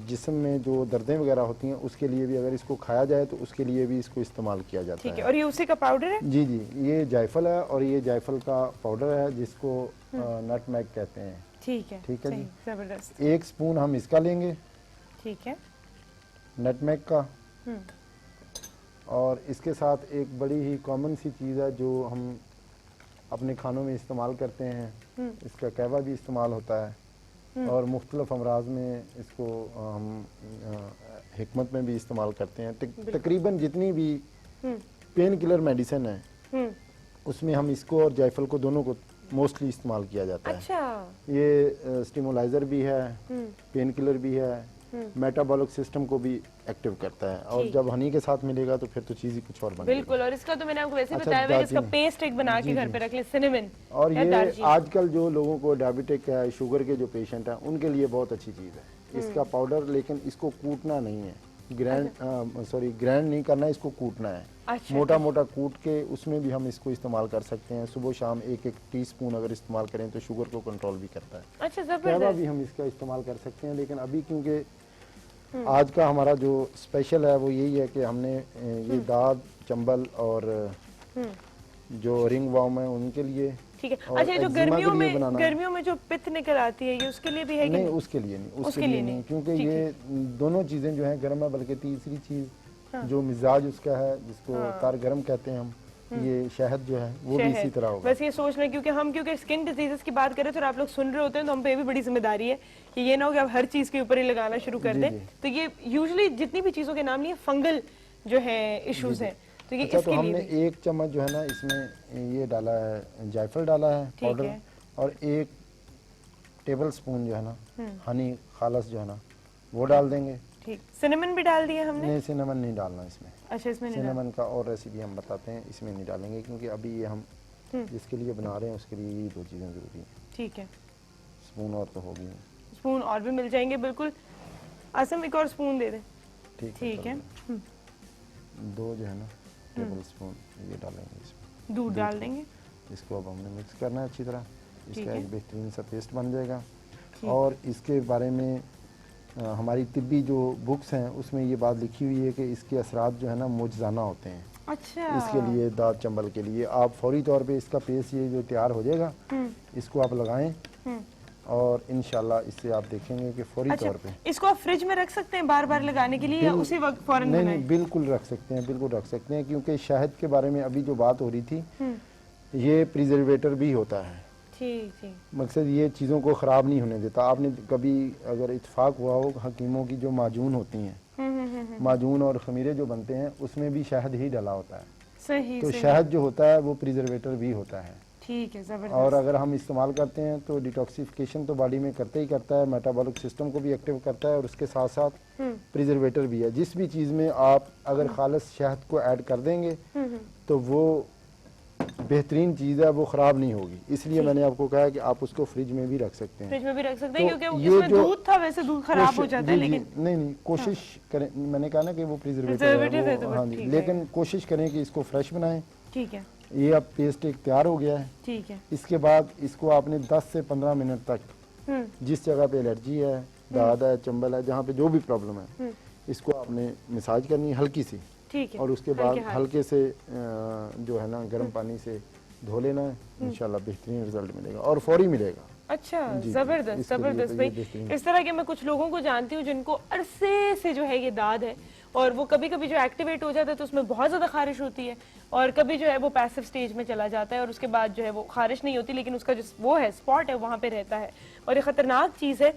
जिस्म में जो दर्दें वगैरह होती हैं उसके लिए भी अगर इसको खाया जाए तो उसके लिए भी इसको इस्तेमाल किया जाता ठीक है। है। और ये उसी का पाउडर है? जी जी, ये जायफल है और ये जायफल का पाउडर है जिसको नटमेग कहते हैं। ठीक है। ठीक है सही, जी। जबरदस्त। 1 स्पून हम इसका लेंगे, ठीक है। नटमेग का। और इसके साथ एक बड़ी ही कॉमन सी चीज़ है जो हम अपने खानों में इस्तेमाल करते हैं, इसका कहवा भी इस्तेमाल होता है और मुख्तलिफ अमराज में इसको हम हिकमत में भी इस्तेमाल करते हैं। तकरीबन जितनी भी पेन किलर मेडिसिन है उसमें हम इसको और जायफल को दोनों को मोस्टली इस्तेमाल किया जाता है। अच्छा। ये स्टिमुलाइजर भी है, पेन किलर भी है, मेटाबॉलिक सिस्टम को भी एक्टिव करता है, और जब हनी के साथ मिलेगा तो फिर तो चीज़ ही कुछ और बन बिल्कुल। और इसका तो मैंने आपको वैसे अच्छा, बताया हुआ है कि इसका दालचीनी। पेस्ट एक बना के जी, घर जी। पे रख ले, सिनेमन और या ये दालचीनी। आजकल जो लोगों को डायबिटिक है, शुगर के जो पेशेंट हैं उनके लिए बहुत अच्छी चीज़ है इसका पाउडर। लेकिन इसको कूटना नहीं है, ग्राइंड नहीं करना है, इसको कूटना है। अच्छा। मोटा मोटा कूट के उसमें भी हम इसको इस्तेमाल कर सकते हैं। सुबह शाम 1-1 टीस्पून अगर इस्तेमाल करें तो शुगर को कंट्रोल भी करता है। अच्छा, कहवा जबरदस्त। भी हम इसका इस्तेमाल कर सकते हैं, लेकिन अभी क्योंकि आज का हमारा जो स्पेशल है वो यही है कि हमने ये दाद, चंबल और जो रिंग वार्म है उनके लिए। ठीक है। और अच्छा, ये जो एक्जिमा के गर्मियों लिए में बनाना है। गर्मियों में जो पित्त निकल आती है, ये उसके लिए भी है कि नहीं, नहीं? उसके लिए नहीं, उसके उसके लिए लिए नहीं। नहीं, क्योंकि ठीक ये दोनों चीज़ें जो हैं गर्म है, बल्कि तीसरी चीज़ जो मिजाज उसका है जिसको तार गर्म कहते हैं हम, ये शहद जो है वो भी इसी तरह होगा। बस ये सोच लें, क्योंकि स्किन डिजीजेस की बात करें तो आप लोग सुन रहे होते हैं, तो हम पे भी बड़ी जिम्मेदारी है कि ये ना हो कि आप हर चीज के ऊपर ही लगाना शुरू कर जी, दें। जी। तो ये यूजुअली जितनी भी चीजों के नाम लिए फंगल जो है इश्यूज हैं, तो ये अच्छा, तो इसके हमने लिए भी। 1 चम्मच जो है ना इसमें ये डाला है, जायफल डाला है पाउडर, है। और 1 टेबल स्पून जो है ना हनी खालस जो है ना वो डाल देंगे। ठीक। सिनेमन भी डाल दिया हमने? नहीं, सिनेमन नहीं डालना इसमें। अच्छा, इसमें नहीं डाल। सिनेमन का और रेसिपी हम बताते हैं, इसमें नहीं डालेंगे क्योंकि अभी ये हम जिसके लिए बना रहे हैं उसके लिए ये 2 चीज़ें ज़रूरी हैं। ठीक है। स्पून और तो होगी। स्पून और भी मिल जाएंगे, बिल्कुल। आसम एक और स्पून दे दें। ठीक है। 2 जो है ना टेबल स्पून ये डालेंगे इसमें। दूध डाल देंगे। इसको अब हमने मिक्स करना है अच्छी तरह, ठीक इसका है। एक बेहतरीन सा पेस्ट बन जाएगा। और इसके बारे में हमारी तिब्बी जो बुक्स हैं उसमें ये बात लिखी हुई है कि इसके असरात जो है ना मुजजाना होते हैं। अच्छा। इसके लिए दाद चंबल के लिए आप फौरी तौर पे इसका पेस्ट ये जो तैयार हो जाएगा इसको आप लगाएं और इंशाल्लाह इससे आप देखेंगे कि फौरी अच्छा, तौर पे। इसको आप फ्रिज में रख सकते हैं बार बार लगाने के लिए, या उसी वक्त फौरन नहीं बनाएं? नहीं, बिल्कुल रख सकते हैं, बिल्कुल रख सकते हैं, क्योंकि शहद के बारे में अभी जो बात हो रही थी ये प्रिजर्वेटर भी होता है। ठीक ठीक। मकसद ये चीज़ों को ख़राब नहीं होने देता। आपने कभी अगर इत्तेफाक हुआ हो, हकीमों की जो माजून होती हैं, माजून और खमीरे जो बनते हैं उसमें भी शहद ही डला होता है। सही। तो सही। शहद जो होता है वो प्रिजर्वेटर भी होता है। ठीक है, जबरदस्त। और अगर हम इस्तेमाल करते हैं तो डिटॉक्सिफिकेशन तो बॉडी में करते ही करता है, मेटाबॉलिक सिस्टम को भी एक्टिव करता है और उसके साथ साथ प्रिजर्वेटर भी है। जिस भी चीज़ में आप अगर खालिस शहद को ऐड कर देंगे तो वो बेहतरीन चीज़ है, वो ख़राब नहीं होगी। इसलिए मैंने आपको कहा कि आप उसको फ्रिज में भी रख सकते हैं। फ्रिज में भी रख सकते हैं, तो क्योंकि ये इसमें जो दूध था, वैसे दूध खराब हो जाता है, जी, जी, लेकिन नहीं कोशिश करें, मैंने कहा ना कि वो प्रिजर्वेटिव Preservative है है तो वो, वो हाँ जी, ठीक लेकिन कोशिश करें कि इसको फ्रेश बनाएं। ठीक है। ये अब पेस्ट एक तैयार हो गया है। ठीक है। इसके बाद इसको आपने 10 से 15 मिनट तक जिस जगह पे एलर्जी है, दाद है, चंबल है, जहाँ पे जो भी प्रॉब्लम है, इसको आपने मसाज करनी है हल्की सी। ठीक है। और उसके बाद हल्के से जो है ना गर्म पानी से धो लेना है, इंशाल्लाह बेहतरीन रिजल्ट मिलेगा और फौरी मिलेगा। अच्छा, जी, जबरदस्त इसके लिए जबरदस्त तो भाई। ये बेहतरीन। इस तरह के मैं कुछ लोगों को जानती हूँ जिनको अरसे से जो है ये दाद है, और वो कभी कभी जो एक्टिवेट हो जाता है तो उसमें बहुत ज़्यादा खारिश होती है, और कभी जो है वो पैसिव स्टेज में चला जाता है और उसके बाद जो है वो खारिश नहीं होती, लेकिन उसका जो वो है स्पॉट है वहाँ पे रहता है। और ये ख़तरनाक चीज़ है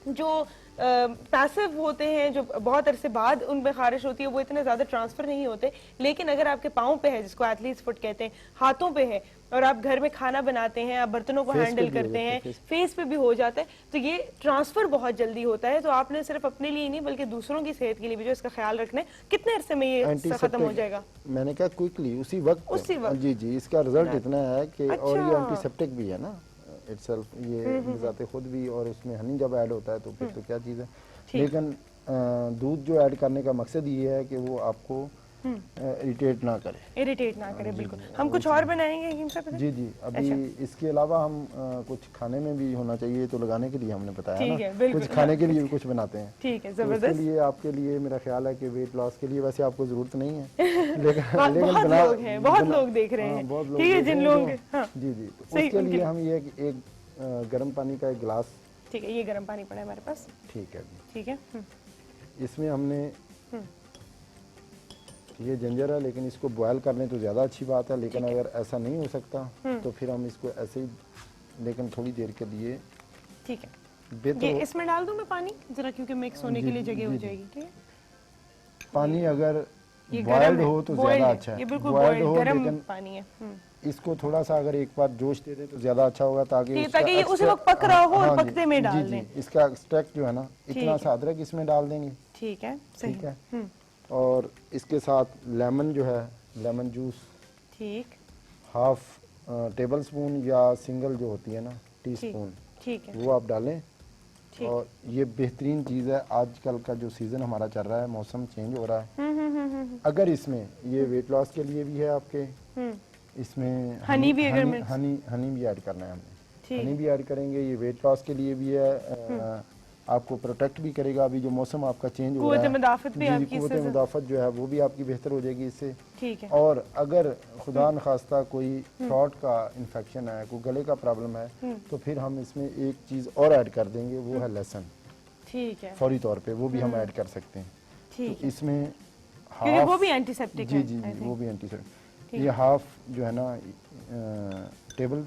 जो पैसिव होते हैं, जो बहुत अरसे बाद उनमें खारिश होती है, वो इतने ज़्यादा ट्रांसफ़र नहीं होते। लेकिन अगर आपके पाँव पे है, जिसको एथलीट्स फुट कहते हैं, हाथों पे है, और आप घर में खाना बनाते हैं, आप बर्तनों को हैंडल करते हैं, फेस पे भी हो जाता है, तो ये ट्रांसफ़र बहुत जल्दी होता है। तो आपने सिर्फ अपने लिए ही नहीं बल्कि दूसरों की सेहत के लिए भी जो इसका ख्याल रखना है। कितने अरसे में ये खत्म हो जाएगा? मैंने कहा क्विकली, उसी वक्त। जी जी, इसका रिजल्ट इतना है कि और ये एंटीसेप्टिक भी है ना इटसेल्फ, ये बजाते खुद भी, और उसमें हनी जब ऐड होता है तो फिर तो क्या चीज़ है। लेकिन दूध जो ऐड करने का मकसद ये है कि वो आपको इरिटेट ना करे, बिल्कुल। हम कुछ और बनाएंगे हकीम साहब? जी जी, अभी इसके अलावा हम कुछ खाने में भी होना चाहिए, तो लगाने के लिए हमने बताया ना, कुछ खाने के लिए भी कुछ बनाते हैं। ठीक है, तो जबरदस्त। इसके लिए आपके लिए मेरा ख्याल है कि वेट लॉस के लिए वैसे आपको जरूरत नहीं है, लेकिन बहुत लोग देख रहे हैं, ठीक है, जिन लोग जी जी, तो उसके लिए हम ये एक गर्म पानी का एक गिलास, ठीक है, ये गर्म पानी पड़ा है हमारे पास, ठीक है जी, ठीक है। इसमें हमने ये जिंजर है, लेकिन इसको बॉयल कर लें तो ज़्यादा अच्छी बात है, लेकिन अगर ऐसा नहीं हो सकता तो फिर हम इसको ऐसे ही, लेकिन थोड़ी देर के लिए, ठीक है। ये इसमें डाल दूं मैं पानी जरा, क्योंकि मिक्स होने के लिए जगह हो जाएगी, ठीक है। पानी अगर बॉयल्ड हो तो ज़्यादा अच्छा है, ये बिल्कुल बॉयल्ड हो, गर्म पानी है। इसको थोड़ा सा अगर एक बार जोश दे दें तो ज़्यादा अच्छा होगा, ताकि ये उसी वक्त पक रहा हो और पकते में डाल दें। इसका एक्सट्रैक्ट जो है ना, इतना सा अदरक इसमें डाल देंगे, ठीक है, ठीक है। और इसके साथ लेमन जो है, लेमन जूस, ठीक, हाफ टेबल स्पून या सिंगल जो होती है ना टी स्पून, ठीक है, वो आप डालें। और ये बेहतरीन चीज़ है, आजकल का जो सीज़न हमारा चल रहा है, मौसम चेंज हो रहा है, अगर इसमें ये वेट लॉस के लिए भी है आपके, इसमें हनी भी हनी भी ऐड करना है हमने, हनी भी ऐड करेंगे, ये वेट लॉस के लिए भी है, आपको प्रोटेक्ट भी करेगा। अभी जो मौसम आपका चेंज हो रहा है, कुव्वत मुदाफ़त जो है वो भी आपकी बेहतर हो जाएगी इससे, ठीक है। और अगर खुदा न खास्ता कोई थ्रोट का इन्फेक्शन है, कोई गले का प्रॉब्लम है, तो फिर हम इसमें एक चीज़ और ऐड कर देंगे, वो है लहसुन, ठीक है, फौरी तौर पे वो भी हम ऐड कर सकते हैं, ठीक है। इसमें हाफ, वो भी एंटीसेप्टिक है, जी जी, वो भी एंटीसेप्टिक, ये हाफ जो है ना टेबल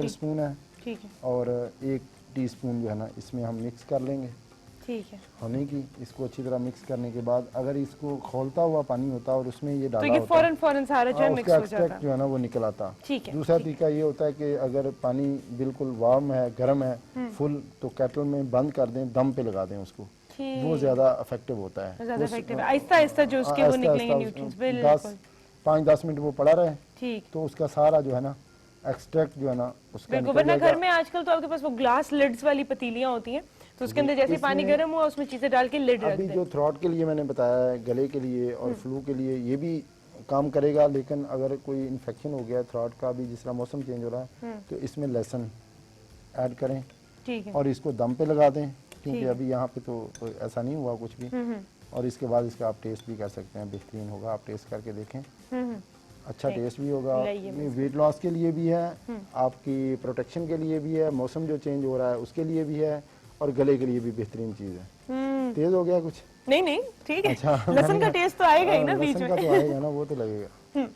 स्पून है, ठीक है, और एक टीस्पून जो है ना इसमें हम मिक्स कर लेंगे, ठीक है, हनी की। इसको अच्छी तरह मिक्स करने के बाद अगर इसको खौलता हुआ पानी होता है और उसमें ये डाला होता है, फौरन सारा जो है मिक्स हो जाता है, जो है ना वो निकल आता, ठीक है। दूसरा तरीका ये होता है कि अगर पानी बिल्कुल वार्म है, गर्म है, फुल, तो केटल में बंद कर दें, दम पे लगा दें उसको, वो ज्यादा इफेक्टिव होता है, आहिस्ता आहिस्ता जो उसके वो निकलेंगे न्यूट्रिएंट्स, बिल्कुल 5-10 मिनट वो पड़ा रहे, ठीक, तो उसका सारा जो है ना एक्सट्रैक्ट जो है ना उसका निकल वरना घर में आजकल तो आपके पास वो ग्लास लिड्स वाली पतीलियां होती हैं, तो उसके अंदर जैसे पानी गर्म हुआ उसमें चीजें डाल के लिड रख दें। अभी जो थ्रोट के लिए मैंने बताया है, गले के लिए और फ्लू के लिए ये भी काम करेगा, लेकिन अगर कोई इन्फेक्शन हो गया थ्रोट का भी, जिस तरह मौसम चेंज हो रहा है, तो इसमें लहसुन ऐड करें, ठीक है, और इसको दम पे लगा दें, क्योंकि अभी यहाँ पे तो ऐसा नहीं हुआ कुछ भी, और इसके बाद इसका आप टेस्ट भी कर सकते हैं, बेहतरीन होगा, आप टेस्ट करके देखें, अच्छा टेस्ट भी होगा। वेट लॉस के लिए भी है, आपकी प्रोटेक्शन के लिए भी है, मौसम जो चेंज हो रहा है उसके लिए भी है, और गले के लिए भी बेहतरीन चीज है। तेज हो गया कुछ? नहीं ठीक है, अच्छा, लहसुन का टेस्ट तो आएगा ही ना बीच में, लहसुन का तो आएगा ना, वो तो लगेगा,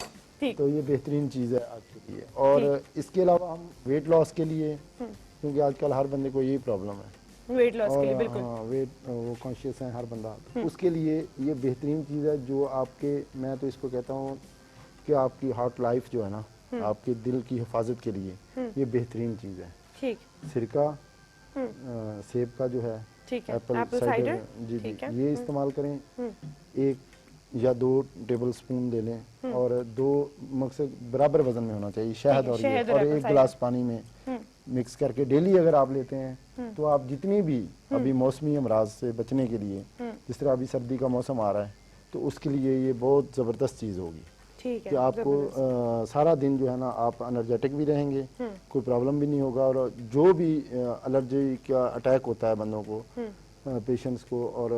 ठीक। तो ये बेहतरीन चीज है आपके लिए। और इसके अलावा हम वेट लॉस के लिए, क्योंकि आजकल हर बंदे को यही प्रॉब्लम है, वेट लॉस के लिए, बिल्कुल वेट वो कॉन्शियस है हर बंदा, उसके लिए ये बेहतरीन चीज है, जो आपके, मैं तो इसको कहता हूँ कि आपकी हार्ट लाइफ जो है ना, आपके दिल की हिफाजत के लिए ये बेहतरीन चीज है, ठीक। सिरका, सेब का जो है, एप्पल साइडर, जी जी, ये इस्तेमाल करें, 1 या 2 टेबल स्पून ले लें, और 2 मकसद बराबर वजन में होना चाहिए, शहद और ये, और 1 गिलास पानी में मिक्स करके डेली अगर आप लेते हैं, तो आप जितनी भी अभी मौसमी अमराज से बचने के लिए, जिस तरह अभी सर्दी का मौसम आ रहा है, तो उसके लिए ये बहुत ज़बरदस्त चीज़ होगी, ठीक है, कि आपको सारा दिन जो है ना आप एनर्जेटिक भी रहेंगे, कोई प्रॉब्लम भी नहीं होगा, और जो भी एलर्जी का अटैक होता है बंदों को, पेशेंट्स को, और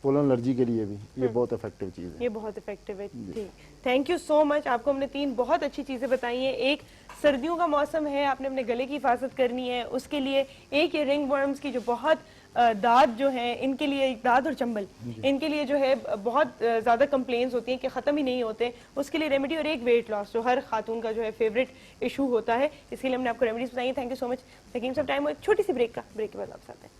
पोलन एलर्जी के लिए भी ये बहुत इफेक्टिव चीज़ है। ये बहुत इफेक्टिव है। ठीक, थैंक यू सो मच। आपको हमने 3 बहुत अच्छी चीजें बताई हैं। एक, सर्दियों का मौसम है, आपने अपने गले की हिफाजत करनी है, उसके लिए एक ये रिंग वर्म्स की जो बहुत दाद जो है इनके लिए, दाद और चंबल इनके लिए जो है बहुत ज़्यादा कंप्लेंट्स होती हैं कि ख़त्म ही नहीं होते, उसके लिए रेमेडी, और एक वेट लॉस जो हर खातून का जो है फेवरेट इशू होता है, इसके लिए हमने आपको रेमेडीज बताई। Thank you so much. Taking some time, एक छोटी सी ब्रेक का, ब्रेक के बाद आप आते हैं।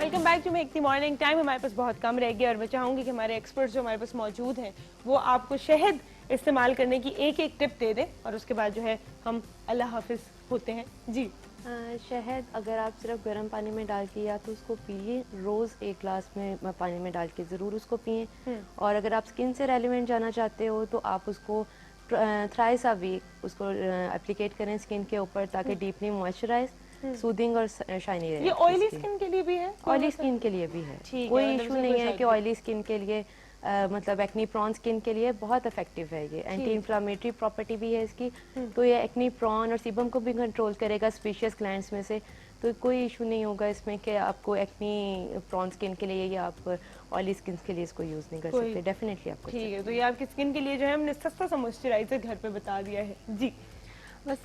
Welcome back to make the morning. Time हमारे पास बहुत कम रह गया और मैं चाहूंगी कि हमारे एक्सपर्ट्स जो हमारे पास मौजूद हैं वो आपको शहद इस्तेमाल करने की एक एक टिप दे दें, और उसके बाद जो है हम अल्लाह हाफिज होते हैं। जी, शहद अगर आप सिर्फ गर्म पानी में डाल के या तो उसको पिए, रोज़ 1 ग्लास में पानी में डाल के ज़रूर उसको पिए। और अगर आप स्किन से रेलिवेंट जाना चाहते हो तो आप उसको थ्राइस अ वीक उसको एप्लीकेट करें स्किन के ऊपर, ताकि डीपली मॉइस्चराइज, सूदिंग और शाइनी रहे। ये ऑयली स्किन के लिए भी है? ऑयली स्किन के लिए भी है, ठीक है, कोई मतलब इशू इसमें नहीं कोई है साइड कि ऑयली स्किन के लिए मतलब एक्नी प्रॉन स्किन के लिए बहुत इफेक्टिव है ये। एंटी इन्फ्लामेटरी प्रॉपर्टी भी है इसकी, तो ये एक्नी प्रॉन और सीबम को भी कंट्रोल करेगा स्पीशियस ग्लैंड्स में से, तो कोई इशू नहीं होगा इसमें कि आपको एक्नी प्रॉन स्किन के लिए या आप ऑयली स्किन के लिए इसको यूज़ नहीं कर सकते। डेफिनेटली आपको ठीक है, तो ये आपकी स्किन के लिए जो है हमने सस्ता सा मॉइस्चराइजर घर पे बता दिया है। जी, बस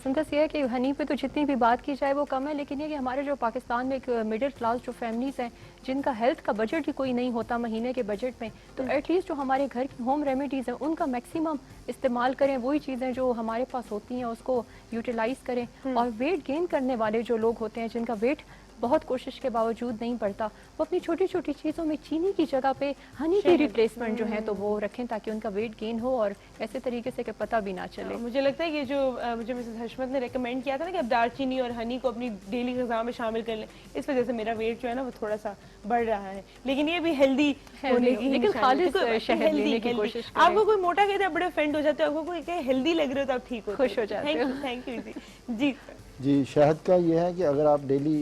सिंथेसिस ये है कि हनी पे तो जितनी भी बात की जाए वो कम है, लेकिन ये कि हमारे जो पाकिस्तान में एक मिडिल क्लास जो फैमिलीज़ हैं जिनका हेल्थ का बजट ही कोई नहीं होता महीने के बजट में, तो एटलीस्ट जो हमारे घर की होम रेमेडीज़ हैं उनका मैक्सिमम इस्तेमाल करें, वही चीज़ें जो हमारे पास होती हैं उसको यूटिलाइज करें। और वेट गेन करने वाले जो लोग होते हैं जिनका वेट बहुत कोशिश के बावजूद नहीं बढ़ता, वो अपनी छोटी छोटी चीज़ों में चीनी की जगह पे हनी की रिप्लेसमेंट जो है तो वो रखें, ताकि उनका वेट गेन हो और ऐसे तरीके से कि पता भी ना चले। मुझे लगता है कि जो मुझे मिसेस हशमत ने रेकमेंड किया था ना कि आप दालचीनी और हनी को अपनी डेली ग़िज़ा में शामिल कर लें, इस वजह से मेरा वेट जो है ना वो थोड़ा सा बढ़ रहा है, लेकिन ये भी हेल्दी होने की, लेकिन खालिस शहद लेने की कोशिश करें। आपको कोई मोटा कहता है बड़े ऑफेंड हो जाते हो, आपको कोई कहे हेल्दी लग रहे हो तो आप ठीक हो, खुश हो जाते हो। थैंक यू जी। जी जी, शहद का ये है कि अगर आप डेली,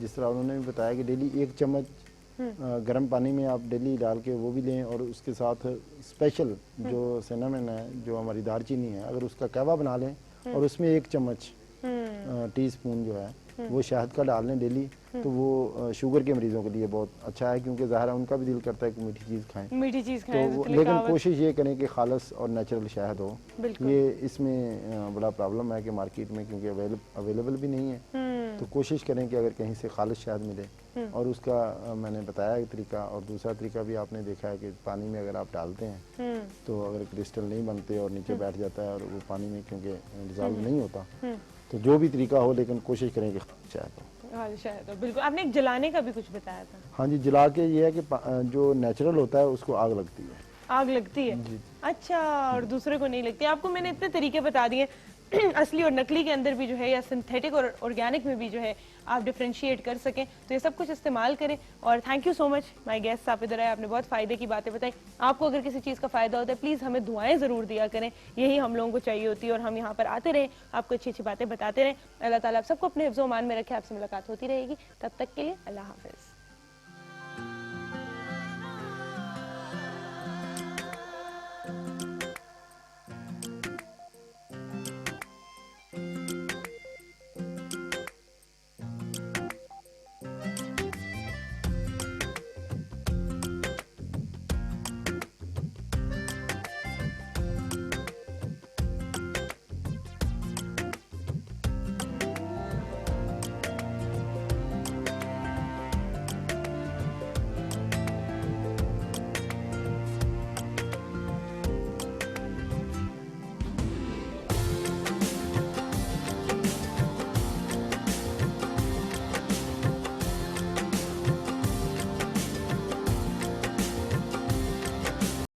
जिस तरह उन्होंने भी बताया कि डेली 1 चम्मच गर्म पानी में आप डेली डाल के वो भी लें, और उसके साथ स्पेशल जो सिनेमन है, जो हमारी दालचीनी है, अगर उसका कहवा बना लें और उसमें 1 चम्मच टीस्पून जो है वो शहद का डाल लें डेली, तो वो शुगर के मरीजों के लिए बहुत अच्छा है, क्योंकि ज़ाहिर है उनका भी दिल करता है कि मीठी चीज़ खाएं, मीठी चीज़ तो खाएं, लेकिन कोशिश ये करें कि खालस और नेचुरल शहद हो। ये इसमें बड़ा प्रॉब्लम है कि मार्केट में क्योंकि अवेलेबल भी नहीं है, तो कोशिश करें कि अगर कहीं से खालिश शहद मिले, और उसका मैंने बताया एक तरीका, और दूसरा तरीका भी आपने देखा है कि पानी में अगर आप डालते हैं तो अगर क्रिस्टल नहीं बनते और नीचे बैठ जाता है, और वो पानी में क्योंकि डिजॉल्व नहीं होता, तो जो भी तरीका हो, लेकिन कोशिश करें कि शहद हो। हाँ शायद, बिल्कुल। आपने एक जलाने का भी कुछ बताया था। हाँ जी, जला के ये है कि जो नेचुरल होता है उसको आग लगती है। आग लगती है? अच्छा, और दूसरे को नहीं लगती। आपको मैंने इतने तरीके बता दिए असली और नकली के अंदर भी जो है, या सिंथेटिक और ऑर्गेनिक में भी जो है आप डिफरेंशिएट कर सकें, तो ये सब कुछ इस्तेमाल करें। और thank you so much my guest, आप इधर आए, आपने बहुत फ़ायदे की बातें बताई। आपको अगर किसी चीज़ का फ़ायदा होता है प्लीज़ हमें दुआएं ज़रूर दिया करें, यही हम लोगों को चाहिए होती है, और हम यहाँ पर आते रहें, आपको अच्छी अच्छी बातें बताते रहें। अल्लाह ताला आप सबको अपने हिफ्ज़-ओ-मान में रखे। आपसे मुलाकात होती रहेगी, तब तक के लिए अल्लाह हाफ़िज़।